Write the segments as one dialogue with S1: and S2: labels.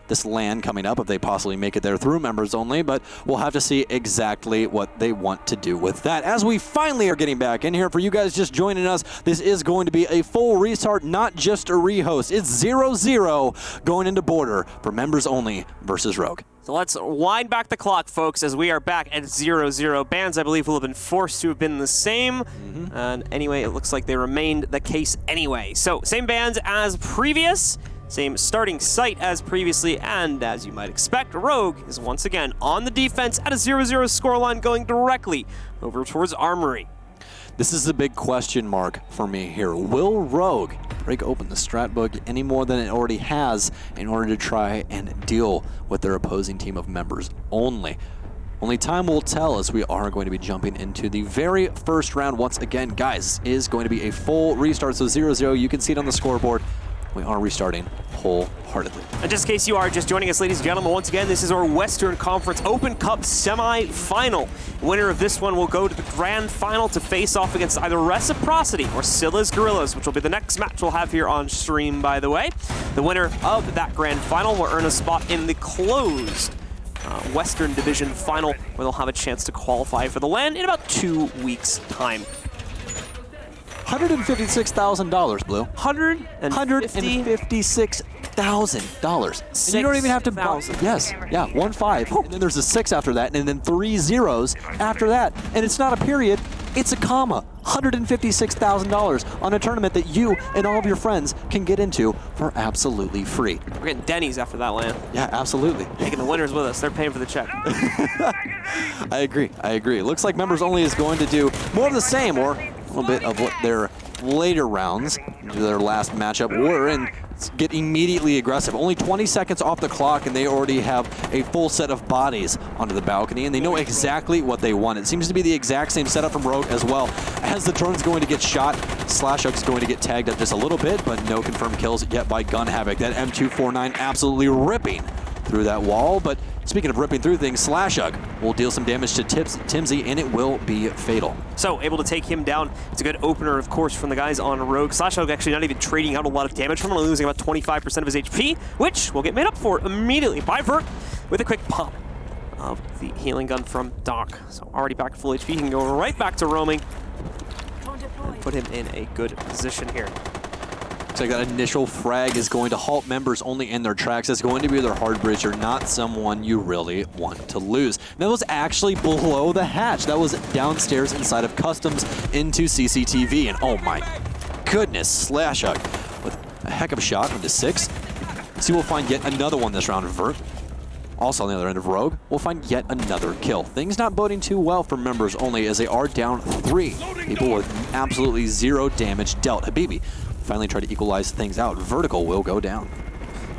S1: this LAN coming up if they possibly make it there through members only, but we'll have to see exactly what they want to do with that. As we finally are getting back in here, for you guys just joining us, this is going to be a full restart, not just a rehost. It's 0-0 going into Border for members only versus Rogue.
S2: So let's wind back the clock, folks, as we are back at 0-0. Bans, I believe, will have been forced to have been the same. And anyway, it looks like they remained the case anyway. So same bans as previous, same starting site as previously, and as you might expect, Rogue is once again on the defense at a 0-0 scoreline going directly over towards Armory.
S1: This is the big question mark for me here. Will Rogue break open the strat book any more than it already has in order to try and deal with their opposing team of members only? Only time will tell, as we are going to be jumping into the very first round once again. Guys, is going to be a full restart, so 0-0. You can see it on the scoreboard. We are restarting wholeheartedly.
S2: And just in case you are just joining us, ladies and gentlemen, once again, this is our Western Conference Open Cup semi-final. Winner of this one will go to the grand final to face off against either Reciprocity or Scylla's Gorillas, which will be the next match we'll have here on stream, by the way. The winner of that grand final will earn a spot in the closed Western Division final, where they'll have a chance to qualify for the LAN in about 2 weeks' time.
S1: $156,000, Blue. $156,000. And you don't even have to buy. Yes, yeah, 1-5. And then there's a 6 after that, and then 3 zeros after that. And it's not a period, it's a comma. $156,000 on a tournament that you and all of your friends can get into for absolutely free.
S2: We're getting Denny's after that LAN.
S1: Yeah, absolutely.
S2: Taking the winners with us. They're paying for the check.
S1: I agree. It looks like members only is going to do more of the same, or a little bit of what their later rounds, their last matchup, were, and get immediately aggressive. Only 20 seconds off the clock, and they already have a full set of bodies onto the balcony, and they know exactly what they want. It seems to be the exact same setup from Rogue as well. As the drone's going to get shot, Slashug's going to get tagged up just a little bit, but no confirmed kills yet by Gun Havoc. That M249 absolutely ripping through that wall, but speaking of ripping through things, Slashug will deal some damage to Timsy, and it will be fatal.
S2: So, able to take him down. It's a good opener, of course, from the guys on Rogue. Slashug actually not even trading out a lot of damage from him, losing about 25% of his HP, which will get made up for immediately by Vert with a quick pop of the healing gun from Doc. So, already back at full HP, he can go right back to roaming and put him in a good position here.
S1: Looks like that initial frag is going to halt members only in their tracks. It's going to be their hard bridger, not someone you really want to lose. That was actually below the hatch. That was downstairs inside of customs into CCTV. And oh my goodness, Slashug with a heck of a shot into 6. See, we'll find yet another one this round of Vert. Also on the other end of Rogue, we'll find yet another kill. Things not boding too well for members only, as they are down 3. People with absolutely 0 damage dealt. Habibi finally try to equalize things out. Vertical will go down.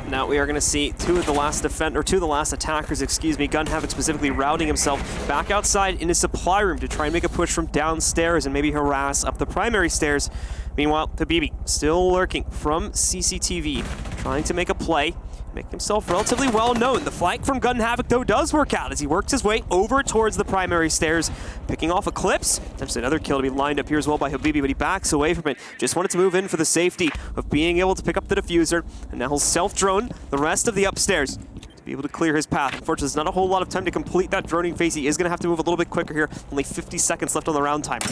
S2: Now we are going to see two of the last attackers, Gun Havoc specifically routing himself back outside in his supply room to try and make a push from downstairs and maybe harass up the primary stairs. Meanwhile, Habibi still lurking from CCTV, trying to make a play, make himself relatively well known. The flank from Gun Havoc, though, does work out as he works his way over towards the primary stairs, picking off Eclipse. Potentially another kill to be lined up here as well by Habibi, but he backs away from it. Just wanted to move in for the safety of being able to pick up the diffuser, and now he'll self-drone the rest of the upstairs to be able to clear his path. Unfortunately, there's not a whole lot of time to complete that droning phase. He is going to have to move a little bit quicker here. Only 50 seconds left on the round timer.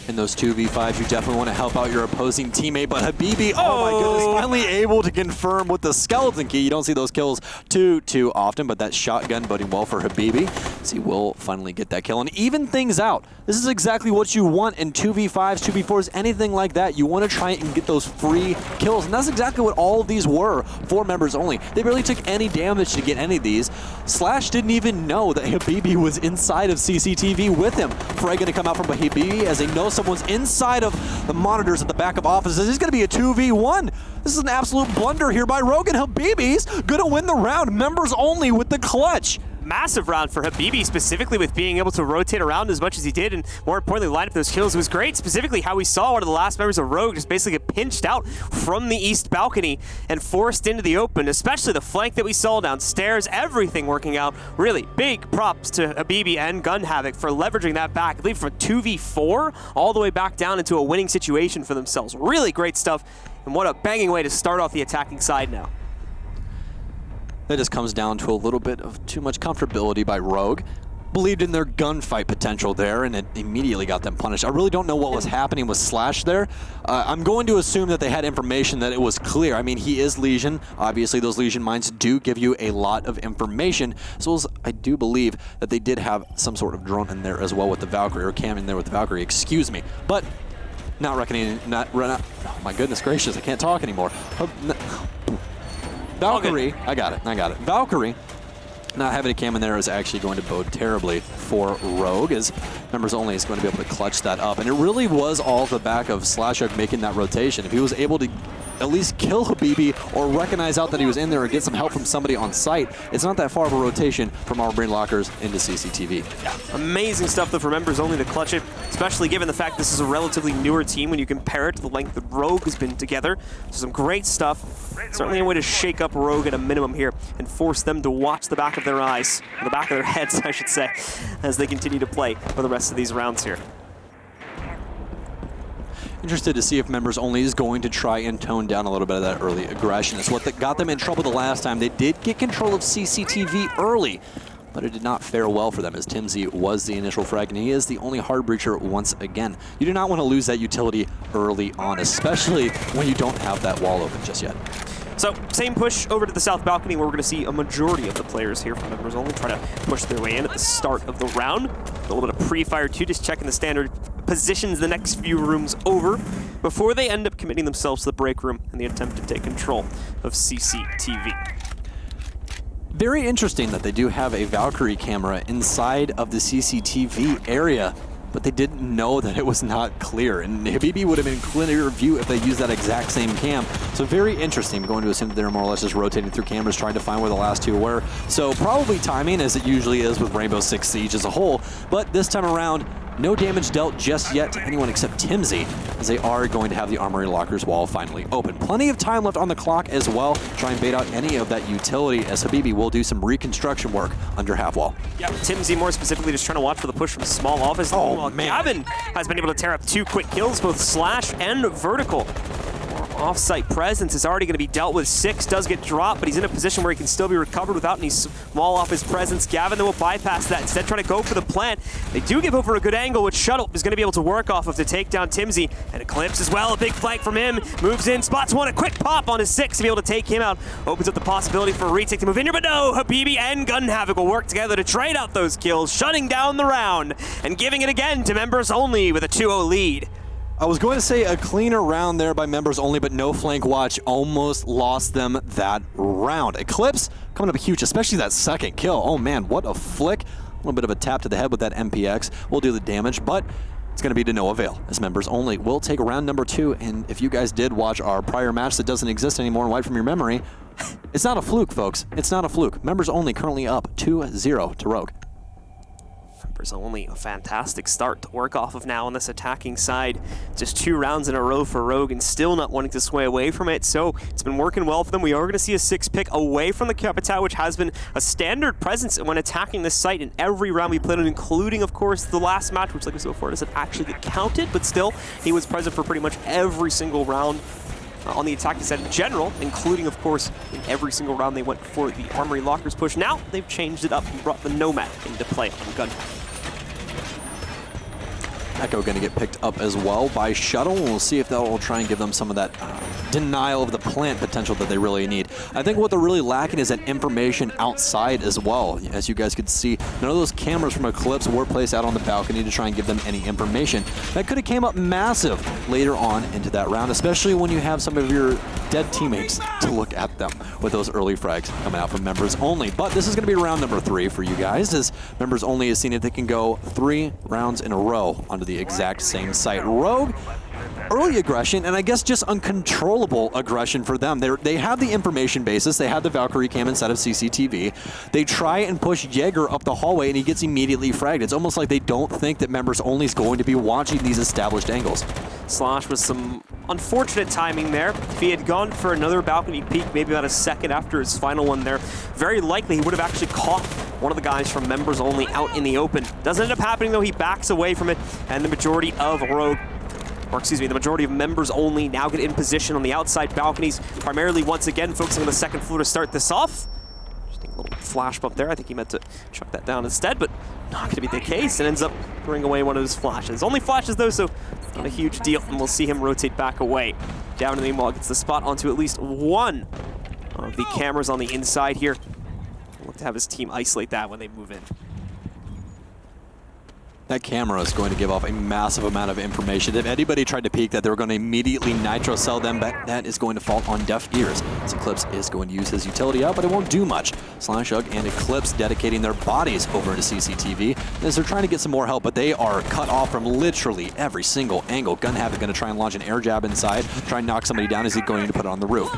S1: In those 2v5s, you definitely want to help out your opposing teammate, but Habibi, oh my goodness, finally able to confirm with the skeleton key. You don't see those kills too often, but that shotgun boding well for Habibi, as he will finally get that kill and even things out. This is exactly what you want in 2v5s, 2v4s, anything like that. You want to try and get those free kills, and that's exactly what all of these were for members only. They barely took any damage to get any of these. Slash didn't even know that Habibi was inside of CCTV with him. Frey going to come out from Habibi as they know someone's inside of the monitors at the back of offices. It's going to be a 2v1. This is an absolute blunder here by Rogan. Habibi's going to win the round. Members only with the clutch.
S2: Massive round for Habibi, specifically with being able to rotate around as much as he did, and more importantly, line up those kills. It was great, specifically how we saw one of the last members of Rogue just basically get pinched out from the east balcony and forced into the open, especially the flank that we saw downstairs, everything working out. Really big props to Habibi and Gun Havoc for leveraging that back, I believe from 2v4 all the way back down into a winning situation for themselves. Really great stuff, and what a banging way to start off the attacking side now.
S1: That just comes down to a little bit of too much comfortability by Rogue. Believed in their gunfight potential there, and it immediately got them punished. I really don't know what was happening with Slash there. I'm going to assume that they had information that it was clear. I mean, he is Legion. Obviously, those Legion mines do give you a lot of information. So I do believe that they did have some sort of drone in there as well with the Valkyrie, or cam in there with the Valkyrie, excuse me. But not reckoning, oh my goodness gracious, I can't talk anymore. Valkyrie, I got it. Valkyrie, not having a cam in there is actually going to bode terribly for Rogue, as members only is going to be able to clutch that up. And it really was all the back of Slashhook making that rotation. If he was able to at least kill Habibi or recognize out that he was in there or get some help from somebody on site, it's not that far of a rotation from Armory Lockers into CCTV.
S2: Yeah, amazing stuff though for members only to clutch it, especially given the fact this is a relatively newer team when you compare it to the length that Rogue has been together. So some great stuff. Certainly a way to shake up Rogue at a minimum here and force them to watch the back of their eyes, or the back of their heads, I should say, as they continue to play for the rest of these rounds here.
S1: Interested to see if members only is going to try and tone down a little bit of that early aggression. It's what got them in trouble the last time. They did get control of CCTV early, but it did not fare well for them, as Timsy was the initial frag, and he is the only hard breacher once again. You do not want to lose that utility early on, especially when you don't have that wall open just yet.
S2: So, same push over to the south balcony, where we're going to see a majority of the players here from members only try to push their way in at the start of the round. A little bit of pre-fire too, just checking the standard positions the next few rooms over before they end up committing themselves to the break room in the attempt to take control of CCTV.
S1: Very interesting that they do have a Valkyrie camera inside of the CCTV area, but they didn't know that it was not clear. And Habibi would have been clear view if they used that exact same cam. So very interesting. I'm going to assume that they're more or less just rotating through cameras, trying to find where the last two were. So probably timing, as it usually is with Rainbow Six Siege as a whole. But this time around, no damage dealt just yet to anyone except Timsy, as they are going to have the Armory Lockers wall finally open. Plenty of time left on the clock as well. Try and bait out any of that utility, as Habibi will do some reconstruction work under half wall.
S2: Yeah, Timsy more specifically just trying to watch for the push from small office.
S1: Oh, man.
S2: Gavin has been able to tear up 2 quick kills, both Slash and Vertical. Off-site presence is already going to be dealt with. 6 does get dropped, but he's in a position where he can still be recovered without any small off his presence. Gavin, though, will bypass that, instead trying to go for the plant. They do give over a good angle, which Shuttle is going to be able to work off of to take down Timsy. And Eclipse as well, a big flank from him. Moves in, spots one, a quick pop on his 6 to be able to take him out. Opens up the possibility for a retake to move in here, but no, Habibi and Gun Havoc will work together to trade out those kills, shutting down the round and giving it again to members only with a 2-0 lead.
S1: I was going to say a cleaner round there by members only, but no flank watch almost lost them that round. Eclipse coming up huge, especially that second kill. Oh man, what a flick. A little bit of a tap to the head with that MPX will do the damage, but it's going to be to no avail, as members only will take round number 2. And if you guys did watch our prior match that doesn't exist anymore and wipe from your memory, it's not a fluke, folks. It's not a fluke. Members only currently up 2-0 to Rogue.
S2: Only a fantastic start to work off of now on this attacking side. Just 2 rounds in a row for Rogue and still not wanting to sway away from it, so it's been working well for them. We are going to see a 6 pick away from the Capital, which has been a standard presence when attacking this site in every round we played in, including, of course, the last match, which, like we said before, doesn't actually get counted, but still, he was present for pretty much every single round on the attacking side in general, including, of course, in every single round they went for the Armory Lockers push. Now, they've changed it up and brought the Nomad into play on Gun.
S1: Echo going to get picked up as well by Shuttle. We'll see if that will try and give them some of that denial of the plant potential that they really need. I think what they're really lacking is that information outside as well. As you guys could see, none of those cameras from Eclipse were placed out on the balcony to try and give them any information. That could have came up massive later on into that round, especially when you have some of your dead teammates to look at them with those early frags coming out from members only. But this is going to be round number 3 for you guys, as members only has seen if they can go 3 rounds in a row onto the exact same site. Rogue, early aggression, and I guess just uncontrollable aggression for them. They have the information basis. They have the Valkyrie cam instead of CCTV. They try and push Jaeger up the hallway, and he gets immediately fragged. It's almost like they don't think that members only is going to be watching these established angles.
S2: Slosh with some unfortunate timing there. If he had gone for another balcony peek, maybe about a second after his final one there, very likely he would have actually caught one of the guys from members only out in the open. Doesn't end up happening though. He backs away from it, and the majority of Rogue, or excuse me, the majority of members only now get in position on the outside balconies, primarily once again focusing on the second floor to start this off. flash bump there. I think he meant to chuck that down instead, but not going to be the case, and ends up throwing away one of his flashes. Only flashes though, so not a huge deal, and we'll see him rotate back away. Down in the meanwhile gets the spot onto at least one of the cameras on the inside here. Look to have his team isolate that when they move in.
S1: That camera is going to give off a massive amount of information. If anybody tried to peek that, they were going to immediately nitro sell them, but that is going to fall on deaf ears. As Eclipse is going to use his utility out, but it won't do much. Slashug and Eclipse dedicating their bodies over into CCTV as they're trying to get some more help, but they are cut off from literally every single angle. Gunhavoc going to try and launch an air jab inside, try and knock somebody down as he's going to put it on the roof.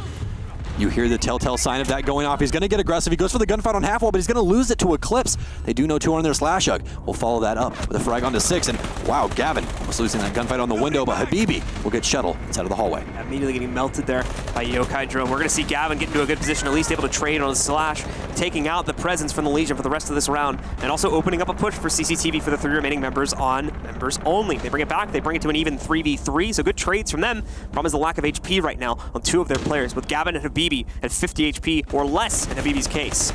S1: You hear the telltale sign of that going off. He's going to get aggressive. He goes for the gunfight on half wall, but he's going to lose it to Eclipse. They do know 2 on their Slashug. We'll follow that up with a frag onto 6. And wow, Gavin almost losing that gunfight on the window, but Habibi will get shuttle inside of the hallway.
S2: Immediately getting melted there by Yokai Drone. We're going to see Gavin get into a good position, at least able to trade on his Slash, taking out the presence from the Legion for the rest of this round, and also opening up a push for CCTV for the 3 remaining members on members only. They bring it back. They bring it to an even 3v3, so good trades from them. Problem is the lack of HP right now on 2 of their players, with Gavin and Habibi at 50 HP or less in Habibi's case.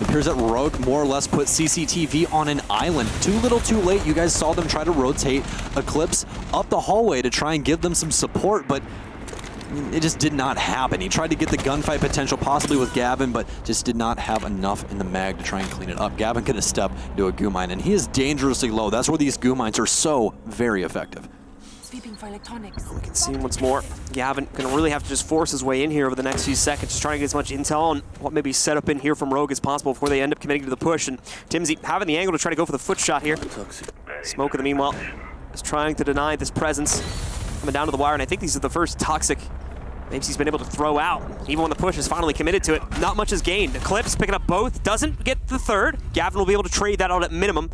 S1: It appears that Rogue more or less put CCTV on an island. Too little too late. You guys saw them try to rotate Eclipse up the hallway to try and give them some support, but it just did not happen. He tried to get the gunfight potential possibly with Gavin, but just did not have enough in the mag to try and clean it up. Gavin could have stepped into a goo mine, and he is dangerously low. That's where these goo mines are so very effective.
S3: For electronics.
S2: We can see him once more. Gavin gonna really have to just force his way in here over the next few seconds, just trying to get as much intel on what may be set up in here from Rogue as possible before they end up committing to the push. And Timsy having the angle to try to go for the foot shot here. Smoke in the meanwhile is trying to deny this presence. Coming down to the wire, and I think these are the first toxic maybe he's been able to throw out. Even when the push is finally committed to it, not much is gained. Eclipse picking up both, doesn't get the third. Gavin will be able to trade that out at minimum.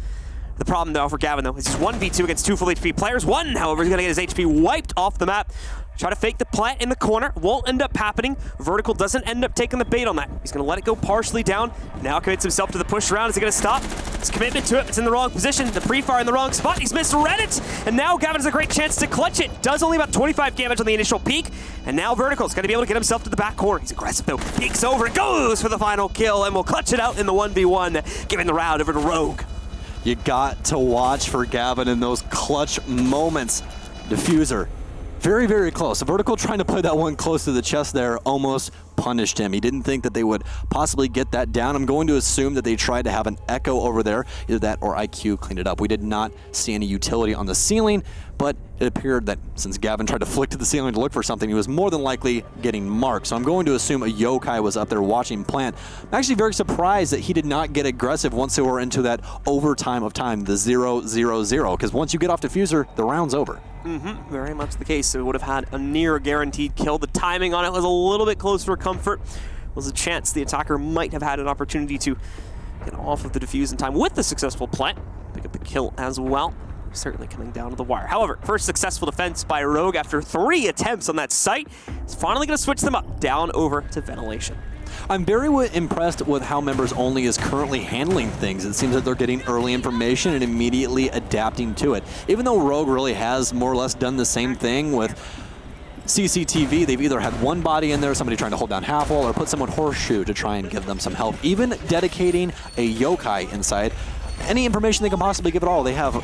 S2: The problem, though, for Gavin, though, is he's 1v2 against 2 full HP players. One, however, is going to get his HP wiped off the map. Try to fake the plant in the corner. Won't end up happening. Vertical doesn't end up taking the bait on that. He's going to let it go partially down. Now commits himself to the push around. Is he going to stop? His commitment to it. It's in the wrong position. The pre-fire in the wrong spot. He's misread it. And now Gavin has a great chance to clutch it. Does only about 25 damage on the initial peek. And now Vertical's going to be able to get himself to the back corner. He's aggressive, though. Peeks over and goes for the final kill. And will clutch it out in the 1v1, giving the round over to Rogue.
S1: You got to watch for Gavin in those clutch moments. Diffuser, very, very close. Vertical trying to play that one close to the chest there almost punished him. He didn't think that they would possibly get that down. I'm going to assume that they tried to have an echo over there. Either that or IQ cleaned it up. We did not see any utility on the ceiling, but it appeared that since Gavin tried to flick to the ceiling to look for something, he was more than likely getting marked. So I'm going to assume a Yokai was up there watching plant. I'm actually very surprised that he did not get aggressive once they were into that overtime of time, the 0-0-0, because once you get off diffuser, the round's over.
S2: Very much the case. So we would have had a near guaranteed kill. The timing on it was a little bit close for comfort. Was a chance the attacker might have had an opportunity to get off of the defuse in time with the successful plant. Pick up the kill as well. Certainly coming down to the wire. However, first successful defense by Rogue after 3 attempts on that site. He's finally going to switch them up down over to ventilation.
S1: I'm very impressed with how Members Only is currently handling things. It seems that they're getting early information and immediately adapting to it. Even though Rogue really has more or less done the same thing with CCTV, they've either had one body in there, somebody trying to hold down half wall, or put someone horseshoe to try and give them some help. Even dedicating a Yokai inside, any information they can possibly give it all. They have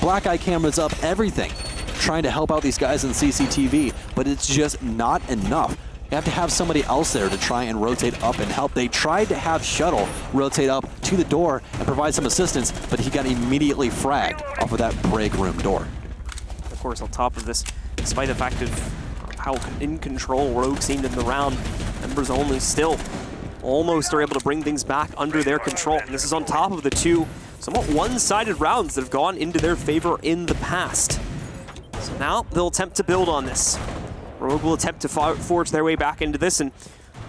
S1: black eye cameras up, everything, trying to help out these guys in CCTV, but it's just not enough. You have to have somebody else there to try and rotate up and help. They tried to have Shuttle rotate up to the door and provide some assistance, but he got immediately fragged off of that break room door.
S2: Of course, on top of this, despite the fact of how in control Rogue seemed in the round, Members Only still almost are able to bring things back under their control. And this is on top of the 2 somewhat one-sided rounds that have gone into their favor in the past. So now they'll attempt to build on this. Rogue will attempt to forge their way back into this and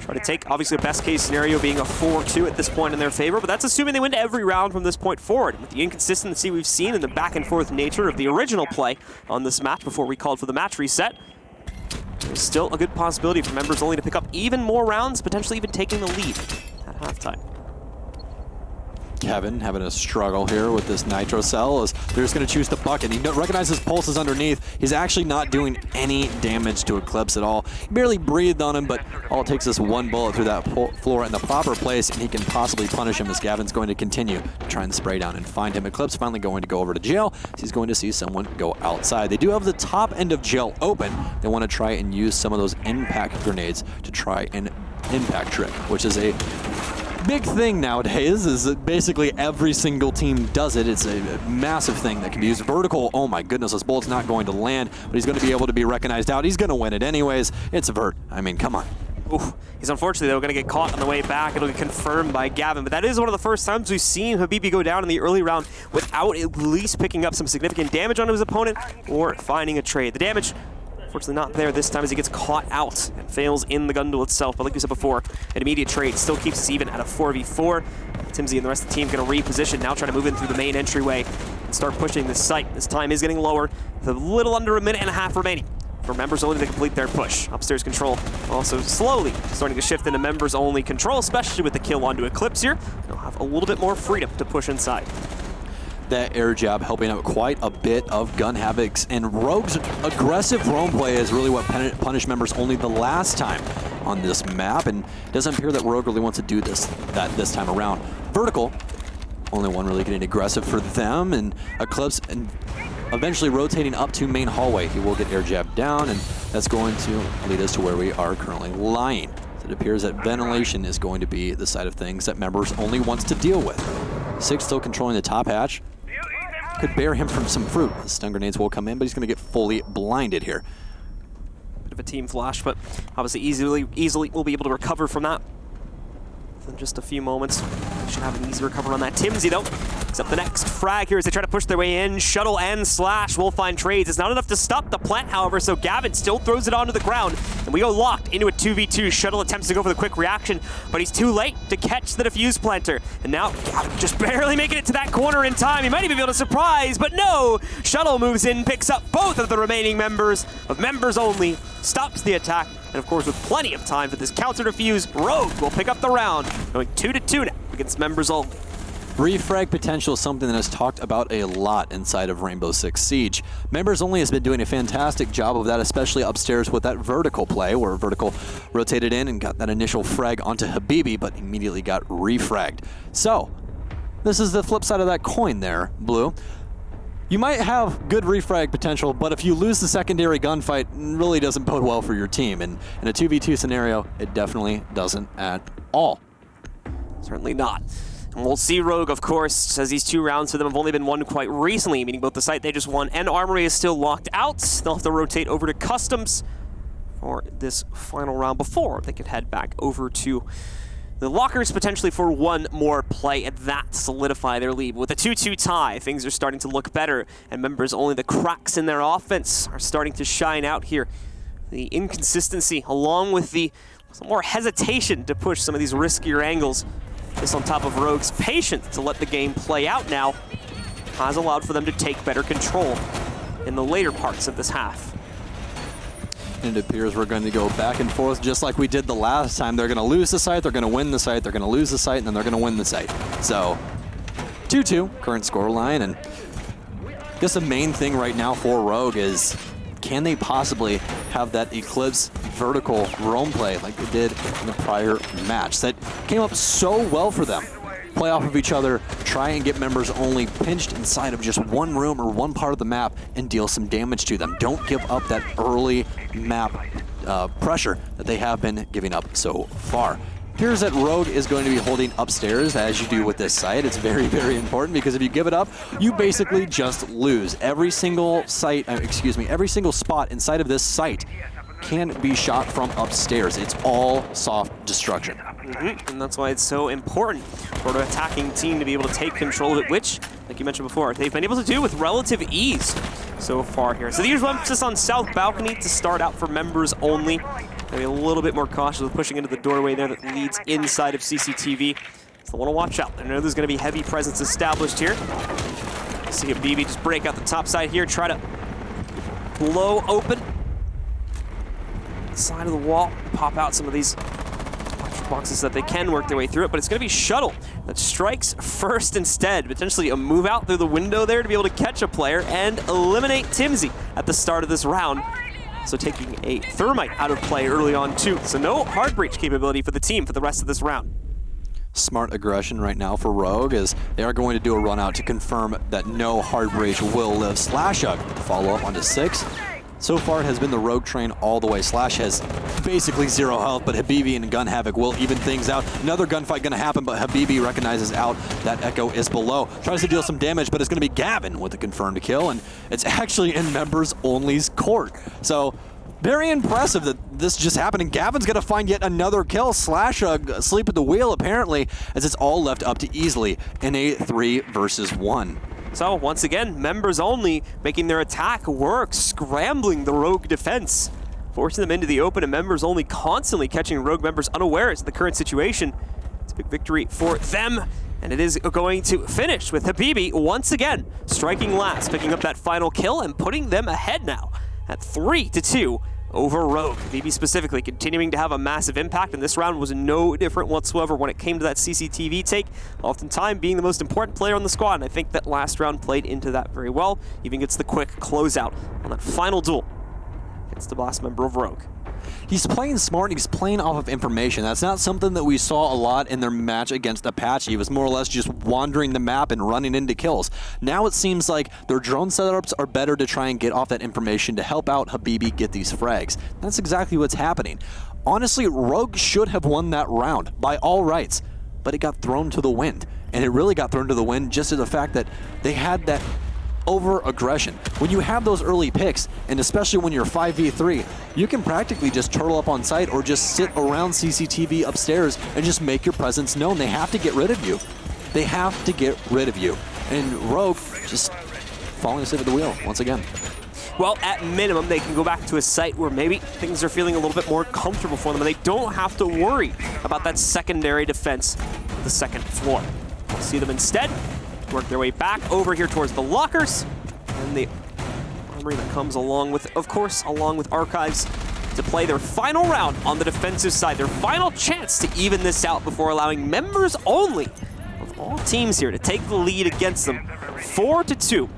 S2: try to take, obviously, a best-case scenario being a 4-2 at this point in their favor, but that's assuming they win every round from this point forward. With the inconsistency we've seen in the back-and-forth nature of the original play on this match before we called for the match reset, there's still a good possibility for Members Only to pick up even more rounds, potentially even taking the lead at halftime.
S1: Kevin having a struggle here with this Nitro Cell as they're just going to choose the bucket. He recognizes Pulse is underneath. He's actually not doing any damage to Eclipse at all. He barely breathed on him, but all it takes is one bullet through that floor in the proper place, and he can possibly punish him as Gavin's going to continue to try and spray down and find him. Eclipse finally going to go over to jail. He's going to see someone go outside. They do have the top end of jail open. They want to try and use some of those impact grenades to try and impact trip, which is a big thing nowadays, is that basically every single team does it. It's a massive thing that can be used. Vertical, oh my goodness, this bullet's not going to land, but he's going to be able to be recognized out. He's going to win it anyways. It's Vert. I mean, come on.
S2: Oof. He's unfortunately, though, going to get caught on the way back. It'll be confirmed by Gavin, but that is one of the first times we've seen Habibi go down in the early round without at least picking up some significant damage on his opponent or finding a trade. The damage, unfortunately, not there this time as he gets caught out and fails in the gun duel itself. But like we said before, an immediate trade still keeps us even at a 4v4. Timsy and the rest of the team going to reposition, now trying to move in through the main entryway and start pushing this site. This time is getting lower, with a little under a minute and a half remaining for members only to complete their push. Upstairs control also slowly starting to shift into members only control, especially with the kill onto Eclipse here. They'll have a little bit more freedom to push inside.
S1: That air jab helping out quite a bit of Gun Havoc's, and Rogue's aggressive roam play is really what punished members only the last time on this map, and it doesn't appear that Rogue really wants to do this time around. Vertical, only one really getting aggressive for them, and Eclipse and eventually rotating up to main hallway. He will get air jab down, and that's going to lead us to where we are currently lying. So it appears that ventilation is going to be the side of things that members only wants to deal with. Six still controlling the top hatch. Could bear him from some fruit. The stun grenades will come in, but he's going to get fully blinded here.
S2: Bit of a team flash, but obviously easily will be able to recover from that. In just a few moments, should have an easy recovery on that. Timsy, though, picks up the next frag here as they try to push their way in. Shuttle and Slash will find trades. It's not enough to stop the plant, however, so Gavin still throws it onto the ground, and we go locked into a 2v2. Shuttle attempts to go for the quick reaction, but he's too late to catch the defuse planter. And now Gavin just barely making it to that corner in time. He might even be able to surprise, but no! Shuttle moves in, picks up both of the remaining members of members only, stops the attack, and of course, with plenty of time for this counter defuse, Rogue will pick up the round, going 2-2 now against members only.
S1: Refrag potential is something that is talked about a lot inside of Rainbow Six Siege. Members Only has been doing a fantastic job of that, especially upstairs with that vertical play, where Vertical rotated in and got that initial frag onto Habibi, but immediately got refragged. So, this is the flip side of that coin there, Blue. You might have good refrag potential, but if you lose the secondary gunfight, it really doesn't bode well for your team. And in a 2v2 scenario, it definitely doesn't at all.
S2: Certainly not. And we'll see Rogue, of course, says these 2 rounds for them have only been won quite recently, meaning both the site they just won and Armory is still locked out. They'll have to rotate over to Customs for this final round before they could head back over to the lockers potentially for one more play at that to solidify their lead. With a 2-2 tie, things are starting to look better, and members only the cracks in their offense are starting to shine out here. The inconsistency, along with the more hesitation to push some of these riskier angles, this on top of Rogue's patience to let the game play out now, has allowed for them to take better control in the later parts of this half.
S1: And it appears we're going to go back and forth just like we did the last time. They're going to lose the site, they're going to win the site, they're going to lose the site, and then they're going to win the site. So, 2-2, current score line, and I guess the main thing right now for Rogue is, can they possibly have that Eclipse vertical roam play like they did in the prior match that came up so well for them? Play off of each other, try and get members only pinched inside of just one room or one part of the map and deal some damage to them. Don't give up that early map pressure that they have been giving up so far. Appears that Rogue is going to be holding upstairs, as you do with this site. It's very, very important, because if you give it up, you basically just lose. Every single site, every single spot inside of this site can be shot from upstairs. It's all soft destruction.
S2: And that's why it's so important for the attacking team to be able to take control of it, which, like you mentioned before, they've been able to do with relative ease so far here. So the usual emphasis on South Balcony to start out for members only. Maybe a little bit more cautious with pushing into the doorway there that leads inside of CCTV. So want to watch out. I know there's going to be heavy presence established here. See Habibi just break out the top side here, try to blow open the side of the wall, pop out some of these boxes so that they can work their way through it, but it's going to be Shuttle that strikes first instead. Potentially a move out through the window there to be able to catch a player and eliminate Timsy at the start of this round. So taking a Thermite out of play early on too. So no hard breach capability for the team for the rest of this round.
S1: Smart aggression right now for Rogue as they are going to do a run out to confirm that no hard breach will live. Slashug follow up onto 6. So far it has been the Rogue train all the way. Slash has basically 0 health, but Habibi and Gun Havoc will even things out. Another gunfight going to happen, but Habibi recognizes out that Echo is below. Tries to deal some damage, but it's going to be Gavin with a confirmed kill, and it's actually in Members Only's court. So very impressive that this just happened, and Gavin's going to find yet another kill. Slash asleep at the wheel, apparently, as it's all left up to Easily in a 3 versus 1.
S2: So once again, Members Only making their attack work, scrambling the Rogue defense, forcing them into the open, and Members Only constantly catching Rogue members unawares of the current situation. It's a big victory for them, and it is going to finish with Habibi once again striking last, picking up that final kill and putting them ahead now at 3-2 over Rogue. Habibi specifically continuing to have a massive impact, and this round was no different whatsoever when it came to that CCTV take, oftentimes being the most important player on the squad, and I think that last round played into that very well. Even gets the quick closeout on that final duel against the last member of Rogue.
S1: He's playing smart, he's playing off of information. That's not something that we saw a lot in their match against Apache. It was more or less just wandering the map and running into kills. Now it seems like their drone setups are better to try and get off that information to help out Habibi get these frags. That's exactly what's happening. Honestly, Rogue should have won that round by all rights, but it got thrown to the wind. And it really got thrown to the wind just to the fact that they had that over-aggression. When you have those early picks, and especially when you're 5v3, you can practically just turtle up on site or just sit around CCTV upstairs and just make your presence known. They have to get rid of you. They have to get rid of you. And Rogue just falling asleep at the wheel once again.
S2: Well, at minimum, they can go back to a site where maybe things are feeling a little bit more comfortable for them, and they don't have to worry about that secondary defense of the second floor. We'll see them instead work their way back over here towards the lockers and the armory that comes along with, of course, along with Archives, to play their final round on the defensive side, their final chance to even this out before allowing Members Only of all teams here to take the lead against them 4-2.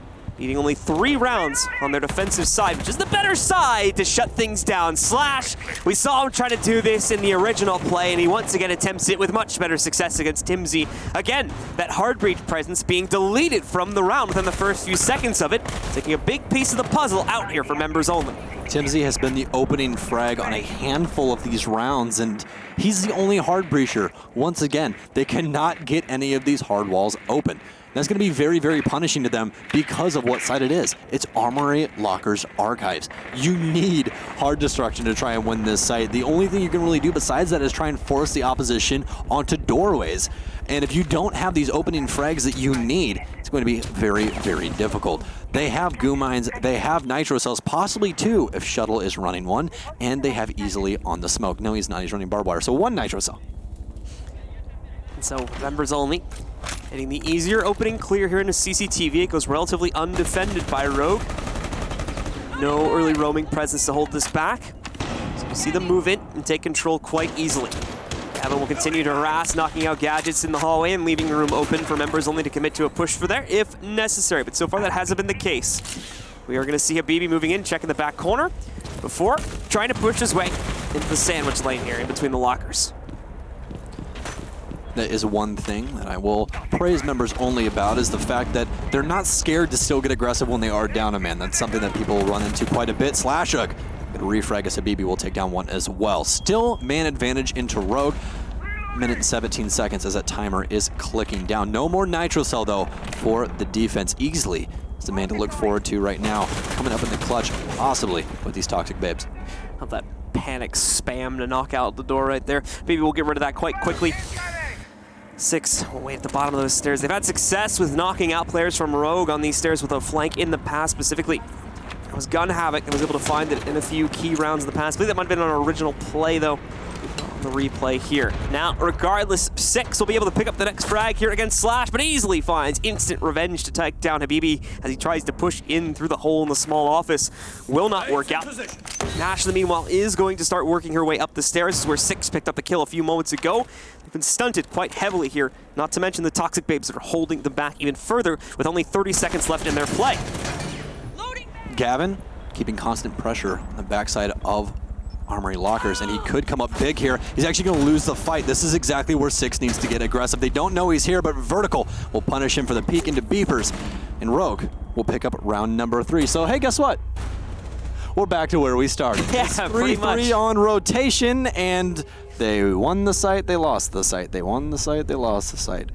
S2: Needing only 3 rounds on their defensive side, which is the better side to shut things down. Slash, we saw him try to do this in the original play, and he once again attempts it with much better success against Timsy. Again, that hard breach presence being deleted from the round within the first few seconds of it, taking a big piece of the puzzle out here for Members Only.
S1: Timsy has been the opening frag on a handful of these rounds, and he's the only hard breacher. Once again, they cannot get any of these hard walls open. That's going to be very, very punishing to them because of what side it is. It's Armory, Lockers, Archives. You need hard destruction to try and win this site. The only thing you can really do besides that is try and force the opposition onto doorways. And if you don't have these opening frags that you need, it's going to be very, very difficult. They have goo mines, they have nitro cells, possibly 2 if Shuttle is running one, and they have Easily on the smoke. No, he's not, he's running barbed wire, so 1 nitro cell.
S2: And so Members Only hitting the easier opening clear here into CCTV. It goes relatively undefended by Rogue. No early roaming presence to hold this back. So you see them move in and take control quite easily. Gavin will continue to harass, knocking out gadgets in the hallway and leaving the room open for Members Only to commit to a push for there if necessary. But so far that hasn't been the case. We are going to see Habibi moving in, checking the back corner before trying to push his way into the sandwich lane here in between the lockers.
S1: That is one thing that I will praise Members Only about, is the fact that they're not scared to still get aggressive when they are down a man. That's something that people run into quite a bit. Slashug, gonna refrag as Habibi will take down one as well. Still man advantage into Rogue. Minute and 17 seconds as that timer is clicking down. No more nitro cell though for the defense. Easily is the man to look forward to right now. Coming up in the clutch, possibly with these toxic babes.
S2: Of that panic spam to knock out the door right there. Maybe we'll get rid of that quite quickly. 6 way at the bottom of those stairs. They've had success with knocking out players from Rogue on these stairs with a flank in the past. Specifically, it was Gun Havoc that was able to find it in a few key rounds in the past. I believe that might have been on an original play, though. the replay here. Now, regardless, 6 will be able to pick up the next frag here against Slash, but easily finds instant revenge to take down Habibi as he tries to push in through the hole in the small office. Will not work out. Nash, meanwhile, is going to start working her way up the stairs. This is where 6 picked up the kill a few moments ago. They've been stunted quite heavily here, not to mention the Toxic Babes that are holding them back even further with only 30 seconds left in their play.
S1: Gavin keeping constant pressure on the backside of Armory Lockers, and he could come up big here. He's actually going to lose the fight. This is exactly where 6 needs to get aggressive. They don't know he's here, but Vertical will punish him for the peek into Beepers, and Rogue will pick up round number 3. So, hey, guess what? We're back to where we started.
S2: Yeah,
S1: it's
S2: pretty much.
S1: 3-3 on rotation, and they won the site, they lost the site. They won the site, they lost the site.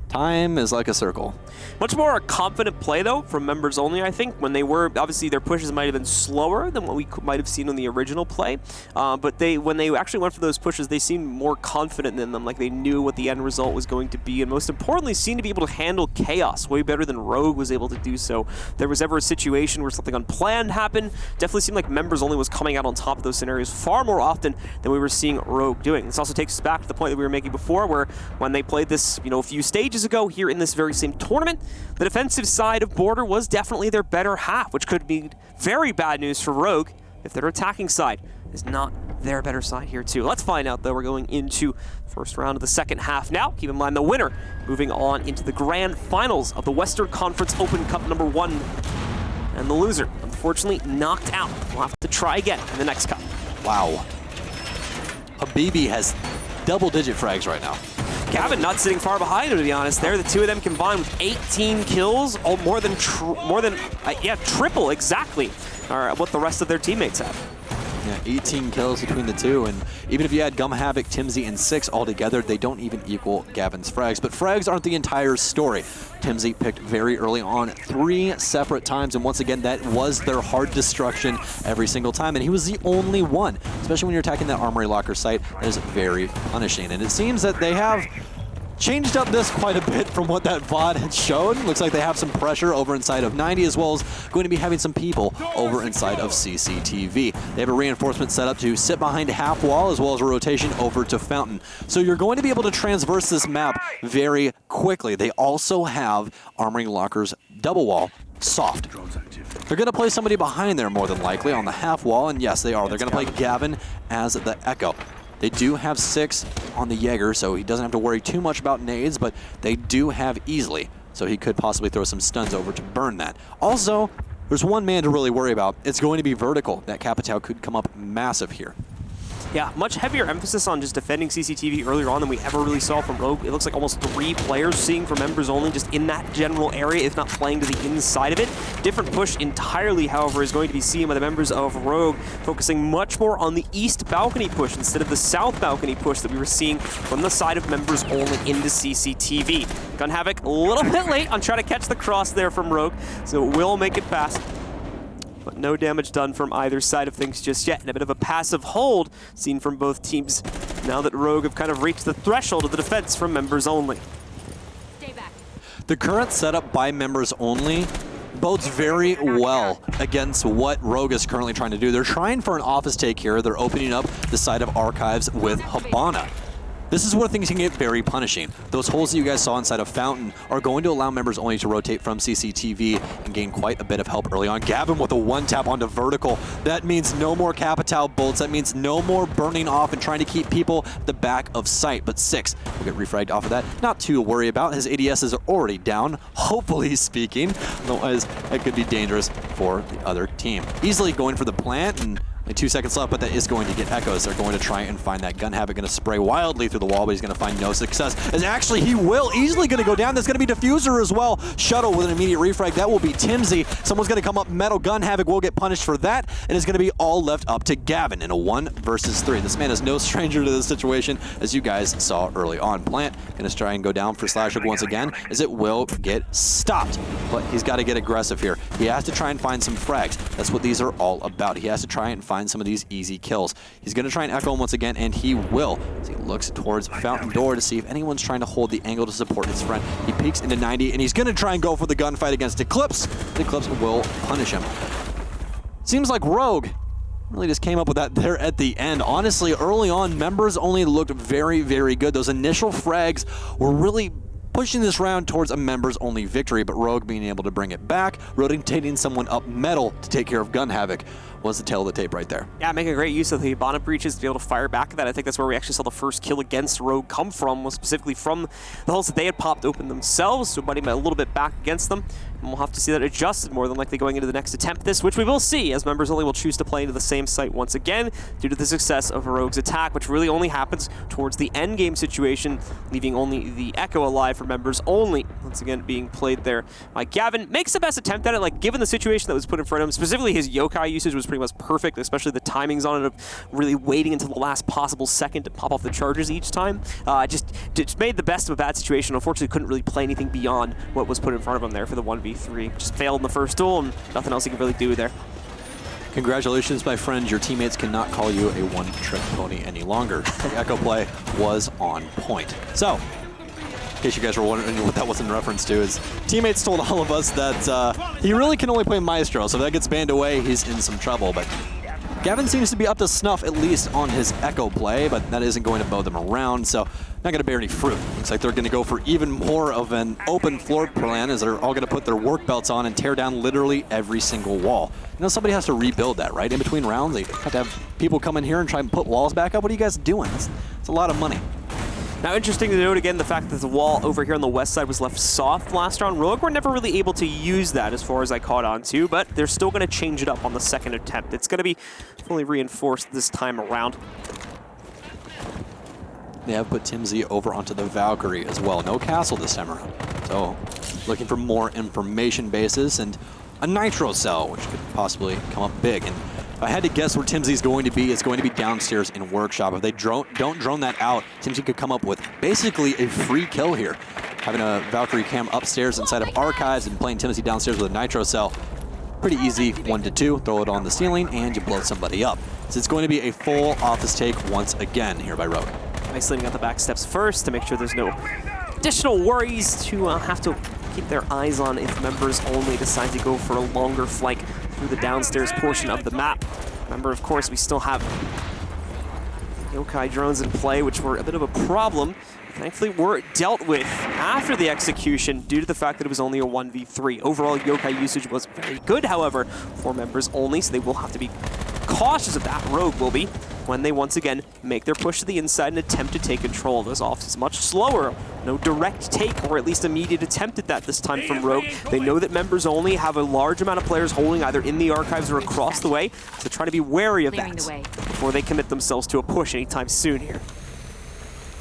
S1: Time is like a circle.
S2: Much more a confident play, though, from members only, I think. When they were, obviously, their pushes might have been slower than what we might have seen on the original play. But when they actually went for those pushes, they seemed more confident in them, like they knew what the end result was going to be, and most importantly, seemed to be able to handle chaos way better than Rogue was able to do so. If there was ever a situation where something unplanned happened, definitely seemed like members only was coming out on top of those scenarios far more often than we were seeing Rogue doing. This also takes us back to the point that we were making before, where when they played this, a few stages ago here in this very same tournament, the defensive side of Border was definitely their better half, which could be very bad news for Rogue if their attacking side is not their better side here too. Let's find out, though. We're going into first round of the second half now. Keep in mind the winner moving on into the grand finals of the Western Conference Open Cup number 1. And the loser, unfortunately, knocked out. We'll have to try again in the next cup.
S1: Wow. Habibi has double-digit frags right now.
S2: Gavin not sitting far behind him, to be honest. There, the two of them combined with 18 kills, more than triple exactly what the rest of their teammates have.
S1: Yeah, 18 kills between the two, and even if you add Gum Havoc, Timsy, and 6 all together, they don't even equal Gavin's frags. But frags aren't the entire story. Timsy picked very early on 3 separate times, and once again, that was their hard destruction every single time, and he was the only one. Especially when you're attacking that Armory Locker site, that is very punishing. And it seems that they have changed up this quite a bit from what that VOD had shown. Looks like they have some pressure over inside of 90, as well as going to be having some people over inside of CCTV. They have a reinforcement set up to sit behind half wall, as well as a rotation over to Fountain. So you're going to be able to transverse this map very quickly. They also have Armory Lockers double wall soft. They're going to play somebody behind there more than likely on the half wall, and yes, they are. They're going to play Gavin as the Echo. They do have 6 on the Jaeger, so he doesn't have to worry too much about nades, but they do have easily, so he could possibly throw some stuns over to burn that. Also, there's one man to really worry about. It's going to be Vertical. That Capitao could come up massive here.
S2: Yeah, much heavier emphasis on just defending CCTV earlier on than we ever really saw from Rogue. It looks like almost 3 players seeing for members only just in that general area, if not playing to the inside of it. Different push entirely, however, is going to be seen by the members of Rogue, focusing much more on the east balcony push instead of the south balcony push that we were seeing from the side of members only into CCTV. Gun Havoc a little bit late on trying to catch the cross there from Rogue, so it will make it past. But no damage done from either side of things just yet. And a bit of a passive hold seen from both teams now that Rogue have kind of reached the threshold of the defense from members only.
S3: Stay back.
S1: The current setup by members only bodes very well against what Rogue is currently trying to do. They're trying for an office take here. They're opening up the side of Archives with Habana. This is where things can get very punishing. Those holes that you guys saw inside of Fountain are going to allow members only to rotate from CCTV and gain quite a bit of help early on. Gavin with a 1-tap onto Vertical. That means no more Capitao bolts. That means no more burning off and trying to keep people at the back of sight. But 6 will get refragged off of that. Not to worry about. His ADS is already down, hopefully speaking. Otherwise, that could be dangerous for the other team. Easily going for the plant, and only 2 seconds left, but that is going to get echoes. They're going to try and find that Gun Havoc, going to spray wildly through the wall, but he's going to find no success. As actually he will, easily going to go down. There's going to be Diffuser as well. Shuttle with an immediate refrag. That will be Timsy. Someone's going to come up metal. Gun Havoc will get punished for that, and it's going to be all left up to Gavin in a 1 versus 3. This man is no stranger to this situation, as you guys saw early on. Plant going to try and go down for Slash Hook once again, as it will get stopped. But he's got to get aggressive here. He has to try and find some frags. That's what these are all about. He has to try and find some of these easy kills. He's going to try and echo him once again, and he will. As he looks towards Fountain Door to see if anyone's trying to hold the angle to support his friend. He peeks into 90, and he's going to try and go for the gunfight against Eclipse. Eclipse will punish him. Seems like Rogue Really just came up with that there at the end. Honestly, early on, members only looked very, very good. Those initial frags were really pushing this round towards a members-only victory, but Rogue being able to bring it back, rotating someone up metal to take care of Gun Havoc was the tail of the tape right there.
S2: Yeah, making a great use of the bonnet breaches to be able to fire back at that. I think that's where we actually saw the first kill against Rogue come from, was specifically from the holes that they had popped open themselves, so Buddy a little bit back against them. And we'll have to see that adjusted more than likely going into the next attempt this, which we will see, as members only will choose to play into the same site once again due to the success of Rogue's attack, which really only happens towards the end game situation, leaving only the Echo alive for members only. Once again, being played there by Gavin. Makes the best attempt at it, like given the situation that was put in front of him, specifically his yokai usage was pretty much perfect, especially the timings on it of really waiting until the last possible second to pop off the charges each time. Just made the best of a bad situation. Unfortunately, couldn't really play anything beyond what was put in front of him there for the 1v3. Just failed in the first duel and nothing else he could really do there.
S1: Congratulations, my friends. Your teammates cannot call you a one-trick pony any longer. The Echo play was on point. So, in case you guys were wondering what that was in reference to, is teammates told all of us that he really can only play Maestro, so if that gets banned away, he's in some trouble. But Gavin seems to be up to snuff, at least on his Echo play, but that isn't going to bow them around, so not going to bear any fruit. Looks like they're going to go for even more of an open floor plan, as they're all going to put their work belts on and tear down literally every single wall. You know, somebody has to rebuild that, right? In between rounds, they have to have people come in here and try and put walls back up. What are you guys doing? It's a lot of money.
S2: Now, interesting to note again the fact that the wall over here on the west side was left soft last round. Rogue were never really able to use that as far as I caught on to, but they're still going to change it up on the second attempt. It's going to be fully reinforced this time around.
S1: They have put Timsy over onto the Valkyrie as well. No castle this time around. So, looking for more information bases and a nitro cell, which could possibly come up big. And if I had to guess where Timsy's going to be, it's going to be downstairs in Workshop. If they don't drone that out, Timsy could come up with basically a free kill here. Having a Valkyrie cam upstairs inside of Archives and playing Timsy downstairs with a nitro cell. Pretty easy, 1-2, throw it on the ceiling, and you blow somebody up. So it's going to be a full office take once again here by Rogue.
S2: Isolating out the back steps first to make sure there's no additional worries to have to keep their eyes on if members only decide to go for a longer flank through the downstairs portion of the map. Remember, of course, we still have yokai drones in play, which were a bit of a problem. Thankfully, were dealt with after the execution due to the fact that it was only a 1v3. Overall, yokai usage was very good, however, for members only, so they will have to be cautious of that. Rogue will be when they once again make their push to the inside and attempt to take control of those offenses much slower. No direct take, or at least immediate attempt at that this time from Rogue. They know that members only have a large amount of players holding either in the Archives or across the way, so try to be wary of that before they commit themselves to a push anytime soon here.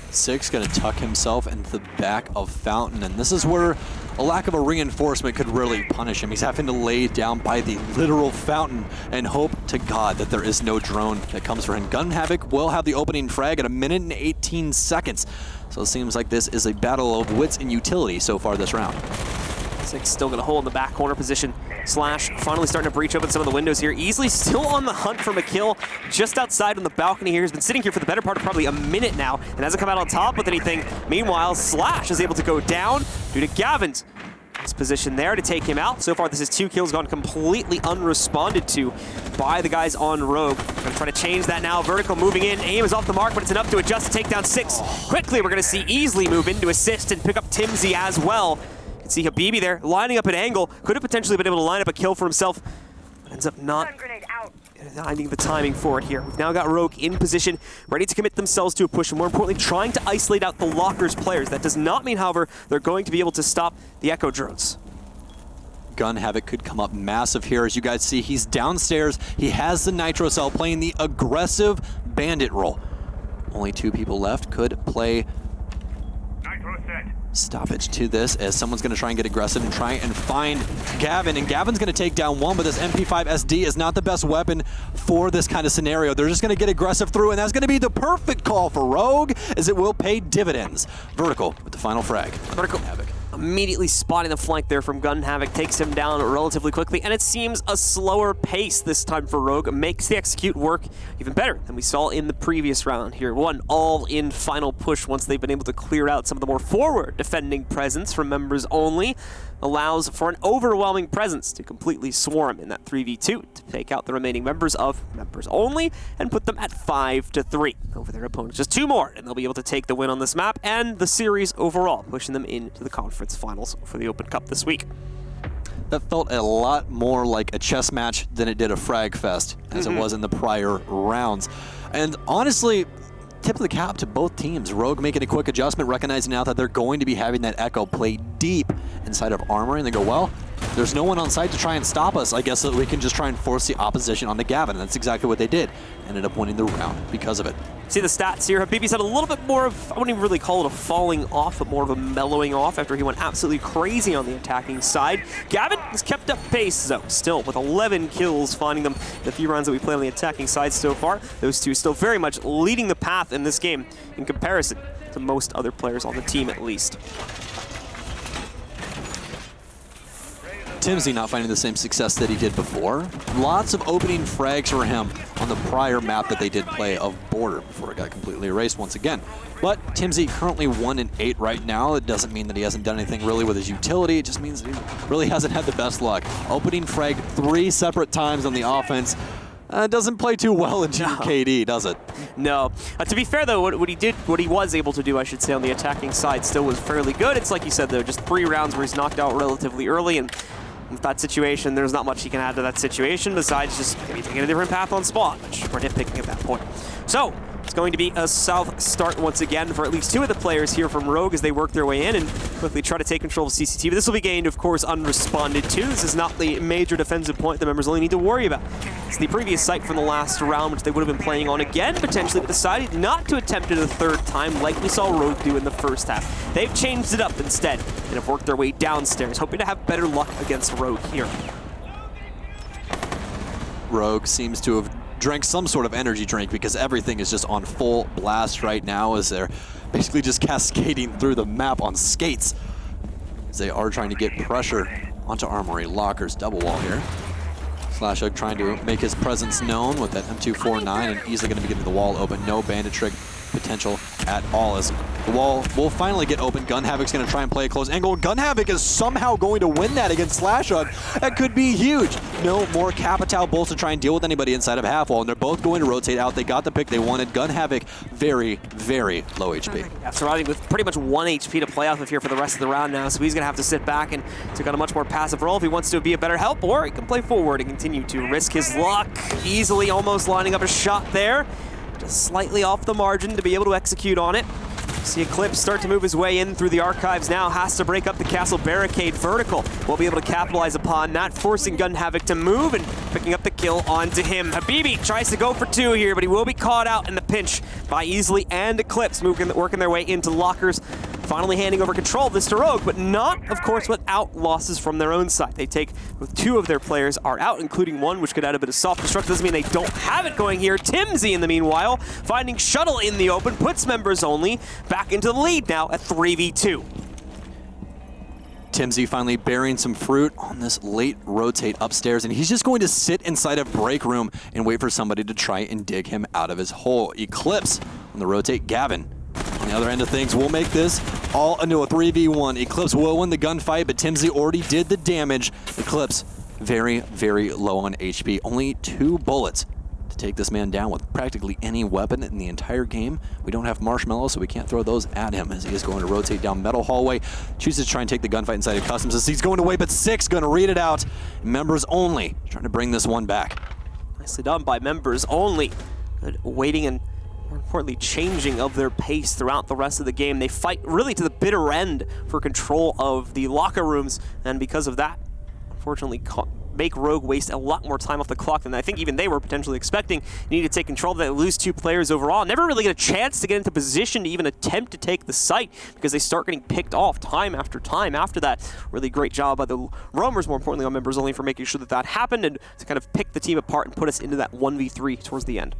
S1: Six going to tuck himself into the back of Fountain, and this is where a lack of a reinforcement could really punish him. He's having to lay down by the literal fountain and hope to God that there is no drone that comes for him. Gun Havoc will have the opening frag at 1 minute and 18 seconds. So it seems like this is a battle of wits and utility so far this round.
S2: Six still going to hold in the back corner position. Slash finally starting to breach open some of the windows here. Easily still on the hunt for a kill just outside on the balcony here. He's been sitting here for the better part of probably a minute now and hasn't come out on top with anything. Meanwhile, Slash is able to go down due to Gavin's position there to take him out. So far, this is 2 kills gone completely unresponded to by the guys on Rogue. Gonna try to change that now. Vertical moving in. Aim is off the mark, but it's enough to adjust to take down Six. Quickly, we're going to see Easily move in to assist and pick up Timsy as well. See Habibi there, lining up an angle. Could have potentially been able to line up a kill for himself, but ends up not finding the timing for it here. We've now got Rogue in position, ready to commit themselves to a push, and more importantly, trying to isolate out the Lockers players. That does not mean, however, they're going to be able to stop the Echo drones.
S1: Gun Havoc could come up massive here. As you guys see, he's downstairs. He has the Nitro Cell playing the aggressive bandit role. Only 2 people left. Could play stoppage to this, as someone's going to try and get aggressive and try and find Gavin, and Gavin's going to take down one, but this MP5 SD is not the best weapon for this kind of scenario. They're just going to get aggressive through, and that's going to be the perfect call for Rogue, as it will pay dividends. Vertical with the final frag.
S2: Vertical.
S1: Havoc.
S2: immediately spotting the flank there from Gun Havoc, takes him down relatively quickly, and it seems a slower pace this time for Rogue makes the execute work even better than we saw in the previous round here. One all-in final push once they've been able to clear out some of the more forward defending presence from members only, allows for an overwhelming presence to completely swarm in that 3v2 to take out the remaining members of members only and put them at 5-3 over their opponents. Just 2 more, and they'll be able to take the win on this map and the series overall, pushing them into the conference finals for the Open Cup this week.
S1: That felt a lot more like a chess match than it did a frag fest, as it was in the prior rounds. And honestly, tip of the cap to both teams. Rogue making a quick adjustment, recognizing now that they're going to be having that Echo play deep inside of Armory, and they go, well, there's no one on site to try and stop us. I guess that we can just try and force the opposition onto Gavin, and that's exactly what they did. Ended up winning the round because of it.
S2: See the stats here. Habibi's had a little bit more of, I wouldn't even really call it a falling off, but more of a mellowing off after he went absolutely crazy on the attacking side. Gavin has kept up pace, though, still with 11 kills, finding them in the few rounds that we played on the attacking side so far. Those two still very much leading the path in this game in comparison to most other players on the team, at least.
S1: Timsy not finding the same success that he did before. Lots of opening frags for him on the prior map that they did play of Border before it got completely erased once again. But Timsy currently 1-8 right now. It doesn't mean that he hasn't done anything really with his utility. It just means that he really hasn't had the best luck. Opening frag 3 separate times on the offense. Doesn't play too well into your KD, does it?
S2: No. To be fair, though, what he was able to do, I should say, on the attacking side still was fairly good. It's like you said, though, just 3 rounds where he's knocked out relatively early, and with that situation, there's not much he can add to that situation besides just maybe taking a different path on spawn, which we're nitpicking at that point. So, it's going to be a south start once again for at least 2 of the players here from Rogue as they work their way in and quickly try to take control of CCTV. This will be gained, of course, unresponded to. This is not the major defensive point the members only need to worry about. It's the previous site from the last round, which they would have been playing on again, potentially, but decided not to attempt it a 3rd time like we saw Rogue do in the first half. They've changed it up instead and have worked their way downstairs, hoping to have better luck against Rogue here.
S1: Rogue seems to have drank some sort of energy drink because everything is just on full blast right now as they're basically just cascading through the map on skates as they are trying to get pressure onto Armory. Lockers double wall here. Slashug trying to make his presence known with that M249 and easily going to be getting the wall open. No bandit trick potential at all as the wall will finally get open. Gun Havoc's going to try and play a close angle. Gun Havoc is somehow going to win that against Slashug. That could be huge. No more Capital bolts to try and deal with anybody inside of half wall, and they're both going to rotate out. They got the pick they wanted. Gun Havoc very, very low HP.
S2: Yeah, surrounding with pretty much 1 HP to play off of here for the rest of the round now, so he's going to have to sit back and take on a much more passive role if he wants to be a better help, or he can play forward and continue to risk his luck. Easily almost lining up a shot there. Just slightly off the margin to be able to execute on it. See Eclipse start to move his way in through the archives now, has to break up the castle barricade vertical. We'll be able to capitalize upon that, forcing Gun Havoc to move and picking up the kill onto him. Habibi tries to go for 2 here, but he will be caught out in the pinch by Easily and Eclipse, working their way into lockers, finally handing over control of this to Rogue, but not, of course, without losses from their own side. They take, with 2 of their players are out, including 1, which could add a bit of self-destruct. Doesn't mean they don't have it going here. Timsy, in the meanwhile, finding Shuttle in the open, puts members only back into the lead now at 3v2.
S1: Timsy finally bearing some fruit on this late rotate upstairs, and he's just going to sit inside of break room and wait for somebody to try and dig him out of his hole. Eclipse on the rotate. Gavin on the other end of things will make this all into a 3v1. Eclipse will win the gunfight, but Timsy already did the damage. Eclipse very, very low on HP. Only 2 bullets to take this man down with practically any weapon in the entire game. We don't have Marshmallow, so we can't throw those at him as he is going to rotate down Metal Hallway. Chooses to try and take the gunfight inside of Customs as he's going away, but 6 going to read it out. Members only trying to bring this one back.
S2: Nicely done by members only. Good waiting and, more importantly, changing of their pace throughout the rest of the game. They fight really to the bitter end for control of the locker rooms, and because of that, unfortunately, make Rogue waste a lot more time off the clock than I think even they were potentially expecting. Need to take control of that, lose 2 players overall. Never really get a chance to get into position to even attempt to take the site because they start getting picked off time after time after that. Really great job by the roamers, more importantly on members only, for making sure that that happened and to kind of pick the team apart and put us into that 1v3 towards the end.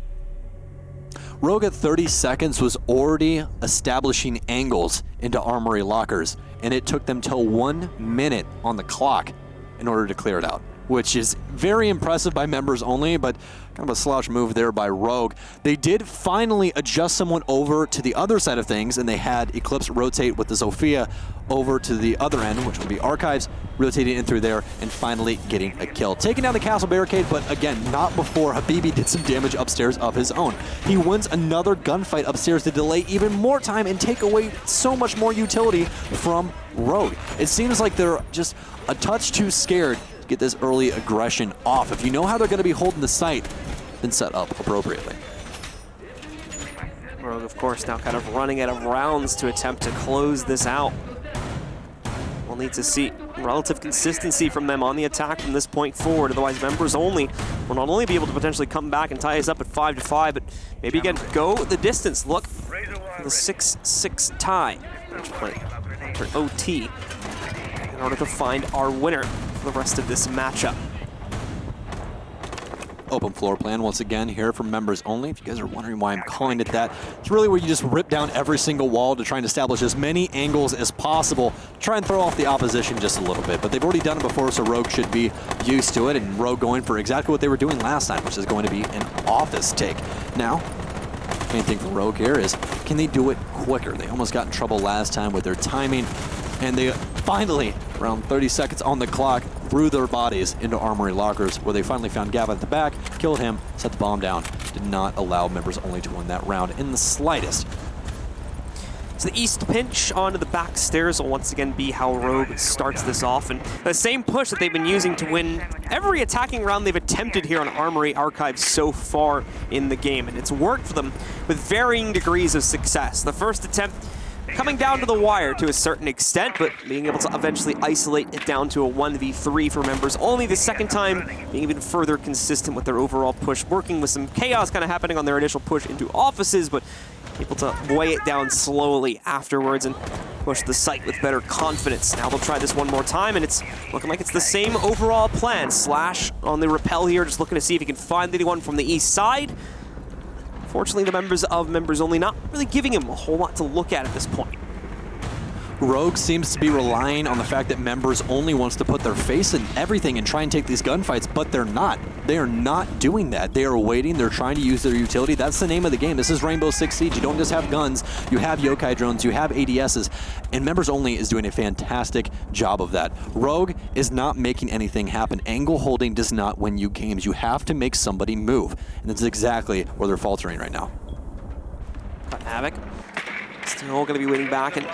S1: Rogue at 30 seconds was already establishing angles into armory lockers, and it took them till 1 minute on the clock in order to clear it out, which is very impressive by members only, but kind of a slouch move there by Rogue. They did finally adjust someone over to the other side of things, and they had Eclipse rotate with the Zofia over to the other end, which would be Archives, rotating in through there and finally getting a kill. Taking down the castle barricade, but again, not before Habibi did some damage upstairs of his own. He wins another gunfight upstairs to delay even more time and take away so much more utility from Rogue. It seems like they're just a touch too scared to get this early aggression off. If you know how they're going to be holding the site, then set up appropriately.
S2: Rogue, of course, now kind of running out of rounds to attempt to close this out. We'll need to see relative consistency from them on the attack from this point forward. Otherwise, members only will not only be able to potentially come back and tie us up at 5-5, but maybe again go the distance. Look for the 6-6 tie, which play for OT in order to find our winner for the rest of this matchup.
S1: Open floor plan once again here for members only. If you guys are wondering why I'm calling it that, it's really where you just rip down every single wall to try and establish as many angles as possible, try and throw off the opposition just a little bit. But they've already done it before, so Rogue should be used to it, and Rogue going for exactly what they were doing last time, which is going to be an office take. Now, main thing for Rogue here is, can they do it quicker? They almost got in trouble last time with their timing, and they finally, around 30 seconds on the clock, threw their bodies into armory lockers, where they finally found Gavin at the back, killed him, set the bomb down, did not allow members only to win that round in the slightest.
S2: So the east pinch onto the back stairs will once again be how Rogue starts this off, and the same push that they've been using to win every attacking round they've attempted here on Armory Archives so far in the game, and it's worked for them with varying degrees of success. The first attempt coming down to the wire to a certain extent, but being able to eventually isolate it down to a 1v3 for members only. The second time being even further consistent with their overall push, working with some chaos kind of happening on their initial push into offices, but able to weigh it down slowly afterwards and push the site with better confidence. Now they'll try this one more time, and it's looking like it's the same overall plan. Slash on the rappel here, just looking to see if he can find anyone from the east side. Fortunately, the members of members only not really giving him a whole lot to look at this point.
S1: Rogue seems to be relying on the fact that members only wants to put their face in everything and try and take these gunfights, but they're not. They are not doing that. They are waiting. They're trying to use their utility. That's the name of the game. This is Rainbow Six Siege. You don't just have guns. You have yokai drones. You have ADSs. And members only is doing a fantastic job of that. Rogue is not making anything happen. Angle holding does not win you games. You have to make somebody move. And that's exactly where they're faltering right now.
S2: Got Havoc. Still going to be waiting back, and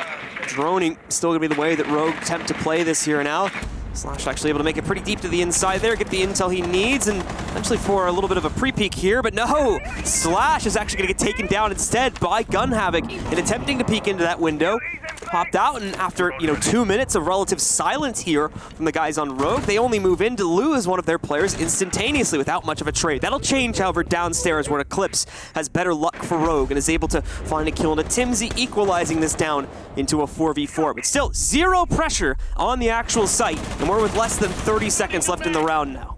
S2: droning still going to be the way that Rogue attempt to play this here now. Slash actually able to make it pretty deep to the inside there, get the intel he needs, and eventually for a little bit of a pre-peek here, but no! Slash is actually going to get taken down instead by Gun Havoc in attempting to peek into that window. Popped out, and after 2 minutes of relative silence here from the guys on Rogue, they only move in to lose one of their players instantaneously without much of a trade. That'll change, however, downstairs where Eclipse has better luck for Rogue and is able to find a kill into Timsy, equalizing this down into a 4v4. But still, zero pressure on the actual site, and we're with less than 30 seconds left in the round now.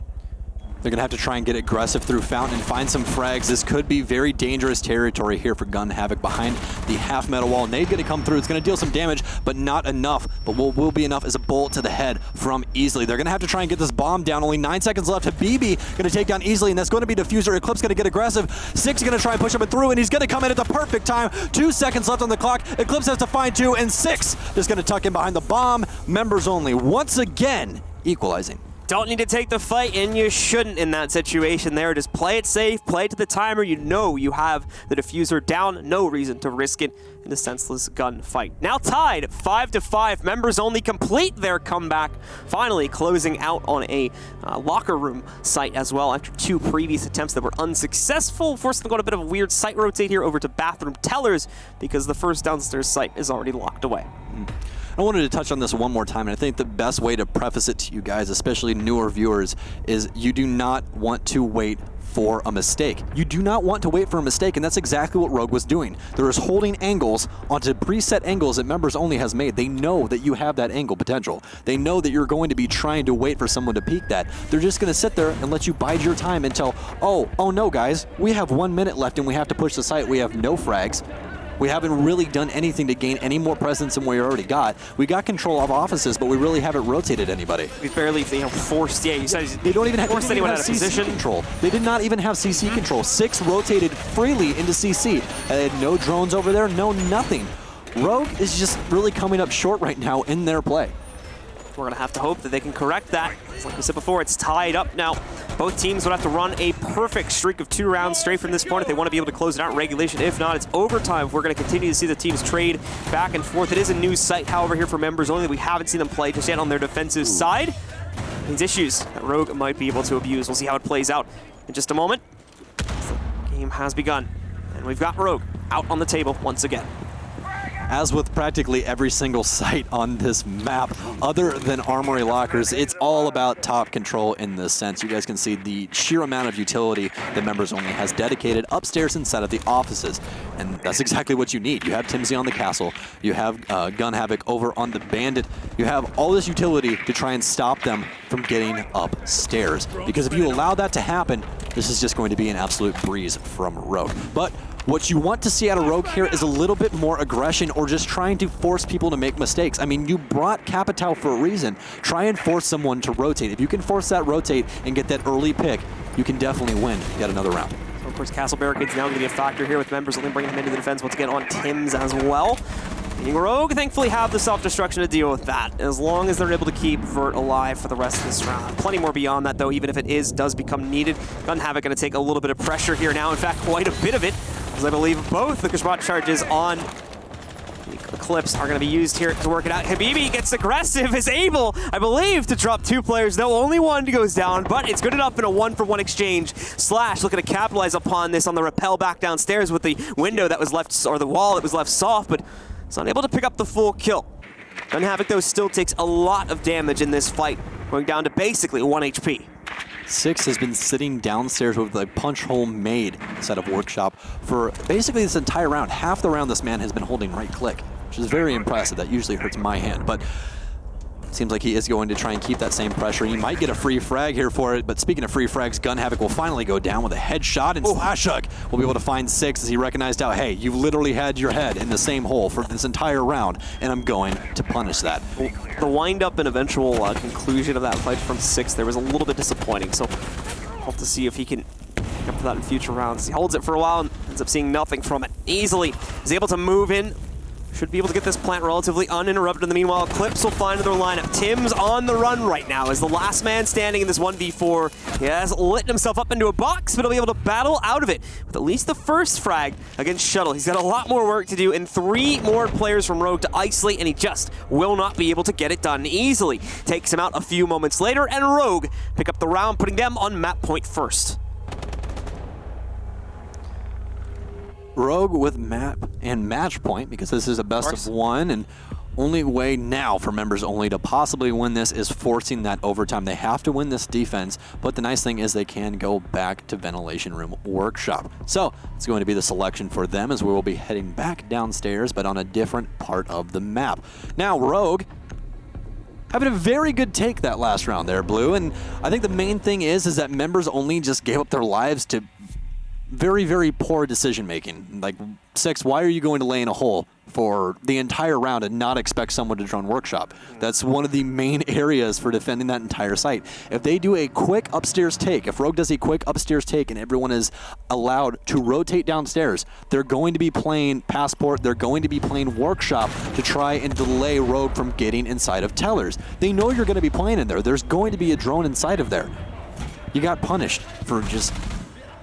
S1: They're going to have to try and get aggressive through Fountain and find some frags. This could be very dangerous territory here for Gun Havoc behind the half metal wall. Nade's going to come through. It's going to deal some damage, but not enough. But what will be enough is a bullet to the head from Easily. They're going to have to try and get this bomb down. Only 9 seconds left. Habibi going to take down Easily, and that's going to be Diffuser. Eclipse going to get aggressive. 6 going to try and push him through, and he's going to come in at the perfect time. 2 seconds left on the clock. Eclipse has to find 2, and 6 just going to tuck in behind the bomb. Members only once again equalizing.
S2: Don't need to take the fight, and you shouldn't in that situation there. Just play it safe, play it to the timer. You know you have the diffuser down. No reason to risk it in a senseless gunfight. Now tied 5-5. Members only complete their comeback, finally closing out on a locker room site as well after 2 previous attempts that were unsuccessful, forcing them to go on a bit of a weird site rotate here over to Bathroom Tellers because the first downstairs site is already locked away.
S1: I wanted to touch on this one more time, and I think the best way to preface it to you guys, especially newer viewers, is you do not want to wait for a mistake. You do not want to wait for a mistake, and that's exactly what Rogue was doing. There is holding angles onto preset angles that members only has made. They know that you have that angle potential. They know that you're going to be trying to wait for someone to peek that. They're just going to sit there and let you bide your time until, oh no guys, we have 1 minute left and we have to push the site. We have no frags. We haven't really done anything to gain any more presence than we already got. We got control of offices, but we really haven't rotated anybody.
S2: We barely, forced. Yeah, you said
S1: they don't even
S2: forced anyone out of
S1: CC
S2: position.
S1: Control. They did not even have CC control. 6 rotated freely into CC. They had no drones over there, no nothing. Rogue is just really coming up short right now in their play.
S2: We're going to have to hope that they can correct that. Like we said before, it's tied up now. Both teams would have to run a perfect streak of 2 rounds straight from this point if they want to be able to close it out in regulation. If not, it's overtime. If we're going to continue to see the teams trade back and forth. It is a new site, however, here for members only. We haven't seen them play just yet on their defensive side. These issues that Rogue might be able to abuse. We'll see how it plays out in just a moment. The game has begun, and we've got Rogue out on the table once again.
S1: As with practically every single site on this map, other than Armory Lockers, it's all about top control in this sense. You guys can see the sheer amount of utility that Members Only has dedicated upstairs inside of the offices. And that's exactly what you need. You have Timsy on the castle, you have Gun Havoc over on the Bandit, you have all this utility to try and stop them from getting upstairs. Because if you allow that to happen, this is just going to be an absolute breeze from Rogue. But what you want to see out of Rogue here is a little bit more aggression or just trying to force people to make mistakes. I mean, you brought Capitao for a reason. Try and force someone to rotate. If you can force that rotate and get that early pick, you can definitely win yet another round.
S2: So of course, Castle Barricade's now going to be a factor here with members only bringing him into the defense once again on Tim's as well. Rogue thankfully have the self-destruction to deal with that, as long as they're able to keep Vert alive for the rest of this round. Plenty more beyond that, though, even if it does become needed. Gun Havoc going to take a little bit of pressure here now, in fact, quite a bit of it, as I believe both the Kashmat charges on the Eclipse are going to be used here to work it out. Habibi gets aggressive, is able, I believe, to drop 2 players, though only 1 goes down, but it's good enough in a 1-for-1 exchange. Slash looking to capitalize upon this on the rappel back downstairs with the window that was left, or the wall that was left soft, but it's unable to pick up the full kill. Gun Havoc, though, still takes a lot of damage in this fight, going down to basically 1 HP.
S1: 6 has been sitting downstairs with a punch hole made inside of Workshop for basically this entire round. Half the round this man has been holding right click, which is very impressive. That usually hurts my hand, but seems like he is going to try and keep that same pressure. He might get a free frag here for it, but speaking of free frags, Gun Havoc will finally go down with a headshot, and Slashug will be able to find 6 as he recognized out, hey, you've literally had your head in the same hole for this entire round, and I'm going to punish that.
S2: The wind-up and eventual conclusion of that fight from 6 there was a little bit disappointing, so hope to see if he can pick up for that in future rounds. He holds it for a while and ends up seeing nothing from it. Easily is able to move in. Should be able to get this plant relatively uninterrupted. In the meanwhile, Eclipse will find their lineup. Tim's on the run right now as the last man standing in this 1v4. He has lit himself up into a box, but he'll be able to battle out of it with at least the first frag against Shuttle. He's got a lot more work to do and 3 more players from Rogue to isolate, and he just will not be able to get it done easily. Takes him out a few moments later, and Rogue pick up the round, putting them on map point first.
S1: Rogue with map and match point, because this is a best of 1, and only way now for members only to possibly win this is forcing that overtime. They have to win this defense, but the nice thing is they can go back to Ventilation Room Workshop. So it's going to be the selection for them, as we will be heading back downstairs, but on a different part of the map. Now, Rogue having a very good take that last round there, Blue, and I think the main thing is that members only just gave up their lives to very, very poor decision-making. Like, 6, why are you going to lay in a hole for the entire round and not expect someone to drone Workshop? That's one of the main areas for defending that entire site. If they do a quick upstairs take, if Rogue does a quick upstairs take and everyone is allowed to rotate downstairs, they're going to be playing Passport, they're going to be playing Workshop to try and delay Rogue from getting inside of Tellers. They know you're going to be playing in there. There's going to be a drone inside of there. You got punished for just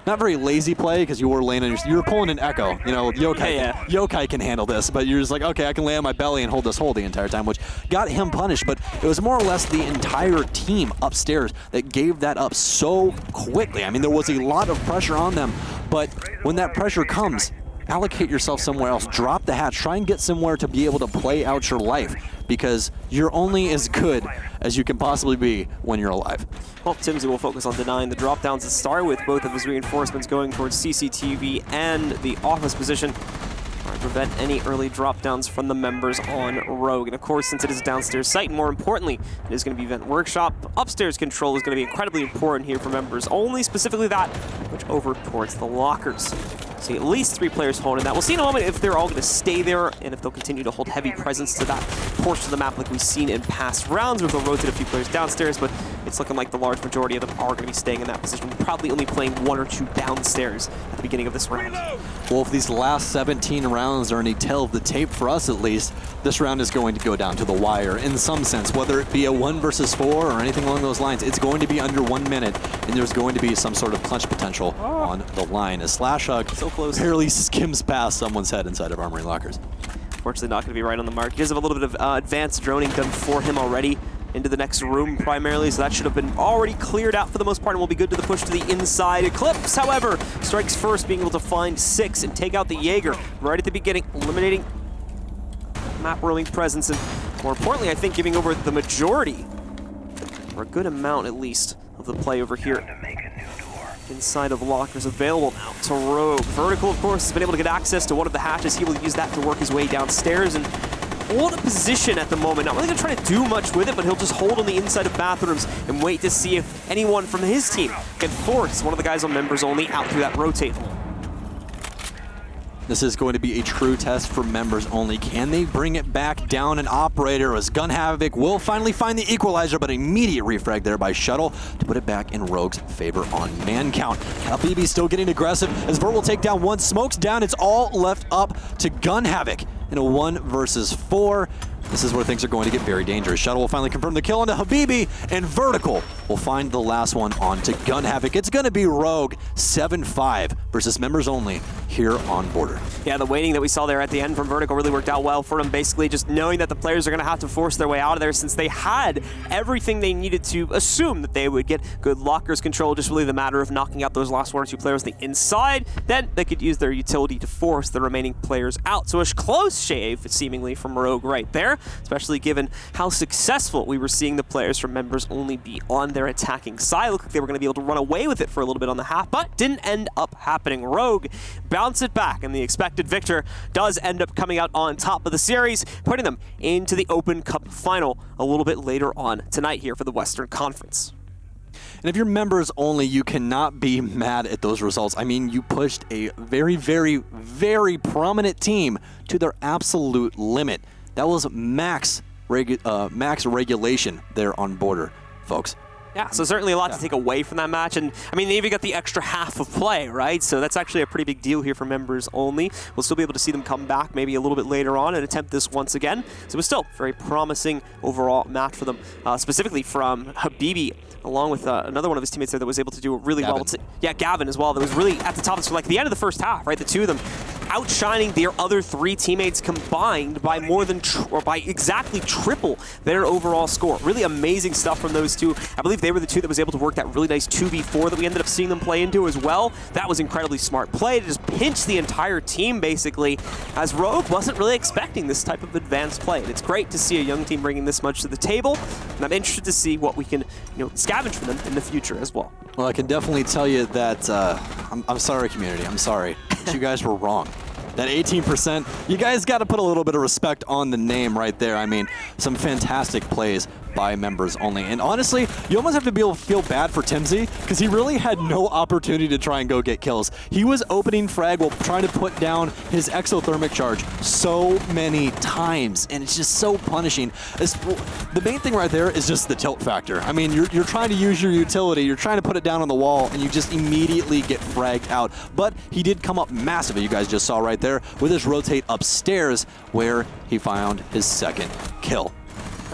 S1: not very lazy play, because you were laying on you were pulling an Echo. You know, Yokai can handle this, but you're just like, okay, I can lay on my belly and hold this hole the entire time, which got him punished. But it was more or less the entire team upstairs that gave that up so quickly. I mean, there was a lot of pressure on them, but when that pressure comes, allocate yourself somewhere else, drop the hatch, try and get somewhere to be able to play out your life. because you're only as good as you can possibly be when you're alive.
S2: Well, Timsy will focus on denying the drop-downs to start with, both of his reinforcements going towards CCTV and the office position. To prevent any early drop-downs from the members on Rogue. And of course, since it is a downstairs site, more importantly, it is going to be Vent Workshop. Upstairs control is going to be incredibly important here for members only, specifically that which over towards the lockers. See at least 3 players holding that. We'll see in a moment if they're all going to stay there and if they'll continue to hold heavy presence to that portion of the map like we've seen in past rounds, or if they'll rotate a few players downstairs, but it's looking like the large majority of them are going to be staying in that position, probably only playing 1 or 2 downstairs at the beginning of this round.
S1: Well, if these last 17 rounds are any tell of the tape for us at least, this round is going to go down to the wire in some sense, whether it be a 1 versus 4 or anything along those lines. It's going to be under 1 minute, and there's going to be some sort of clutch potential on the line as Slashhug
S2: So close.
S1: barely skims past someone's head inside of Armory Lockers.
S2: Fortunately, not going to be right on the mark. He does have a little bit of advanced droning done for him already into the next room primarily, so that should have been already cleared out for the most part and will be good to the push to the inside. Eclipse, however, strikes first, being able to find 6 and take out the Jaeger right at the beginning, eliminating map roaming presence, and more importantly, I think giving over the majority, or a good amount at least, of the play over here inside of lockers available now to Rogue. Vertical, of course, has been able to get access to one of the hatches. He will use that to work his way downstairs and hold a position at the moment. Not really going to try to do much with it, but he'll just hold on the inside of bathrooms and wait to see if anyone from his team can force one of the guys on members only out through that rotate hole.
S1: This is going to be a true test for members only. Can they bring it back down an operator as Gun Havoc will finally find the equalizer, but immediate refrag there by Shuttle to put it back in Rogue's favor on man count. BB still getting aggressive as Vert will take down 1, smokes down. It's all left up to Gun Havoc in a 1 versus 4. This is where things are going to get very dangerous. Shuttle will finally confirm the kill onto Habibi, and Vertical will find the last one onto Gun Havoc. It's going to be Rogue 7-5 versus members only here on Border.
S2: Yeah, the waiting that we saw there at the end from Vertical really worked out well for him, basically just knowing that the players are going to have to force their way out of there since they had everything they needed to assume that they would get good lockers control, just really the matter of knocking out those last 1 or 2 players on the inside. Then they could use their utility to force the remaining players out. So a close shave, seemingly, from Rogue right there, especially given how successful we were seeing the players from members only be on their attacking side. Looked like they were going to be able to run away with it for a little bit on the half, but didn't end up happening. Rogue bounce it back, and the expected victor does end up coming out on top of the series, putting them into the Open Cup final a little bit later on tonight here for the Western Conference.
S1: And if you're members only, you cannot be mad at those results. I mean, you pushed a very, very, very prominent team to their absolute limit. That was max regulation there on Border, folks.
S2: Yeah, so certainly a lot to take away from that match, and I mean, they even got the extra half of play, right? So that's actually a pretty big deal here for members only. We'll still be able to see them come back maybe a little bit later on and attempt this once again. So it was still a very promising overall match for them, specifically from Habibi, along with another one of his teammates there that was able to do it really well. Yeah, Gavin as well. That was really at the top of this, like the end of the first half, right? The two of them outshining their other 3 teammates combined by more than, or by exactly triple their overall score. Really amazing stuff from those two. I believe they were the two that was able to work that really nice 2v4 that we ended up seeing them play into as well. That was incredibly smart play to just pinch the entire team, basically, as Rogue wasn't really expecting this type of advanced play. And it's great to see a young team bringing this much to the table, and I'm interested to see what we can, scavenge for them in the future as well.
S1: Well, I can definitely tell you that I'm sorry, community. I'm sorry. You guys were wrong. That 18%, you guys got to put a little bit of respect on the name right there. I mean, some fantastic plays by members only. And honestly, you almost have to feel bad for Timsy because he really had no opportunity to try and go get kills. He was opening frag while trying to put down his exothermic charge so many times, and it's just so punishing. The main thing right there is just the tilt factor. I mean, you're trying to use your utility, you're trying to put it down on the wall, and you just immediately get fragged out. But he did come up massive, you guys just saw right there, with his rotate upstairs where he found his second kill.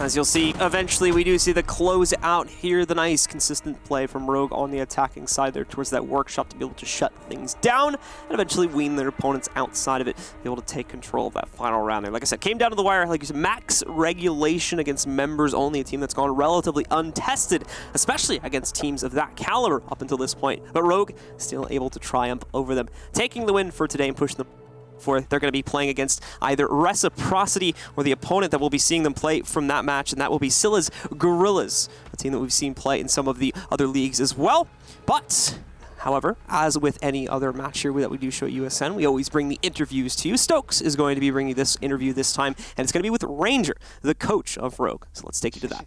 S2: As you'll see, eventually we do see the close out here, the nice consistent play from Rogue on the attacking side there towards that workshop to be able to shut things down and eventually wean their opponents outside of it, be able to take control of that final round there. Like I said, came down to the wire, like you said, max regulation against members only, a team that's gone relatively untested, especially against teams of that caliber up until this point. But Rogue still able to triumph over them, taking the win for today and pushing them for they're going to be playing against either Reciprocity or the opponent that we'll be seeing them play from that match, and that will be Scylla's Gorillas, a team that we've seen play in some of the other leagues as well. But however, as with any other match here that we do show at USN, we always bring the interviews to you. Stokes is going to be bringing this interview this time, and it's going to be with Ranger, the coach of Rogue. So let's take you to that.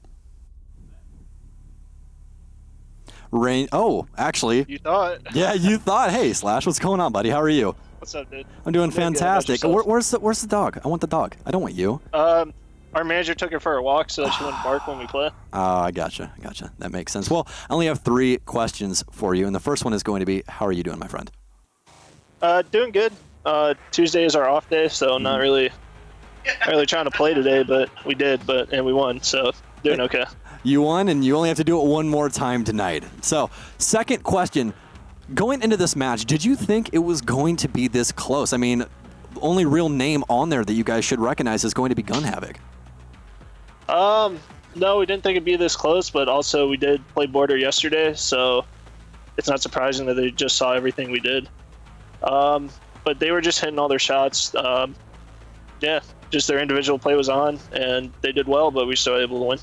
S1: Oh, actually.
S4: You thought.
S1: Yeah, you thought. Hey, Slash, what's going on, buddy? How are you?
S4: What's up, dude?
S1: I'm doing
S4: Good, good.
S1: fantastic.
S4: How's yourself?
S1: Where's the dog? I want the dog. I don't want you.
S4: Our manager took her for a walk so that she wouldn't bark when we play.
S1: Oh, I gotcha. That makes sense. Well, I only have 3 questions for you, and the first one is going to be, how are you doing, my friend?
S4: Doing good. Tuesday is our off day, so not really trying to play today, but we did, and we won, so doing okay.
S1: You won, and you only have to do it one more time tonight. So, second question, going into this match, did you think it was going to be this close? I mean, the only real name on there that you guys should recognize is going to be Gun Havoc.
S4: No, we didn't think it'd be this close, but also we did play Border yesterday, so it's not surprising that they just saw everything we did. But they were just hitting all their shots. Yeah, just their individual play was on, and they did well, but we still were able to win.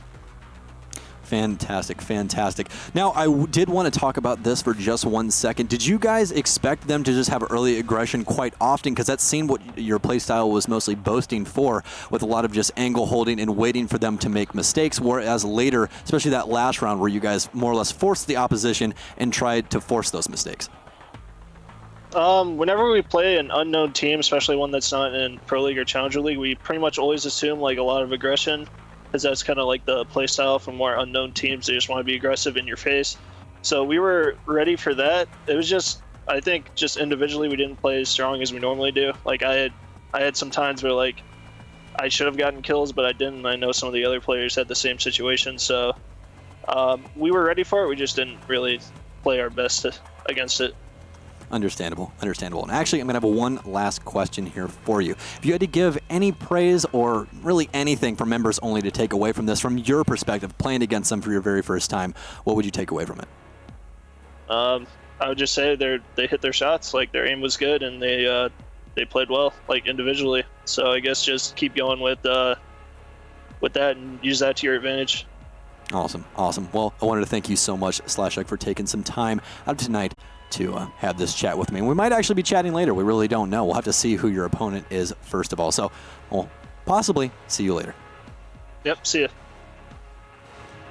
S1: Fantastic, fantastic. Now, I did want to talk about this for just 1 second. Did you guys expect them to just have early aggression quite often? Because that's seen what your playstyle was mostly boasting for, with a lot of just angle holding and waiting for them to make mistakes, whereas later, especially that last round where you guys more or less forced the opposition and tried to force those mistakes.
S4: Whenever we play an unknown team, especially one that's not in Pro League or Challenger League, we pretty much always assume like a lot of aggression, because that's kind of like the play style from more unknown teams. They just want to be aggressive in your face. So we were ready for that. It was just, I think, just individually we didn't play as strong as we normally do. Like I had some times where like I should have gotten kills, but I didn't. I know some of the other players had the same situation. So we were ready for it. We just didn't really play our best against it.
S1: Understandable. And actually, I'm going to have one last question here for you. If you had to give any praise or really anything for members only to take away from this, from your perspective, playing against them for your very first time, what would you take away from it?
S4: I would just say they hit their shots. Like their aim was good, and they played well, like individually. So I guess just keep going with that and use that to your advantage.
S1: Awesome. Well, I wanted to thank you so much, Slashek, for taking some time out of tonight to have this chat with me. And we might actually be chatting later. We really don't know. We'll have to see who your opponent is first of all. So we'll possibly see you later.
S4: Yep, see ya.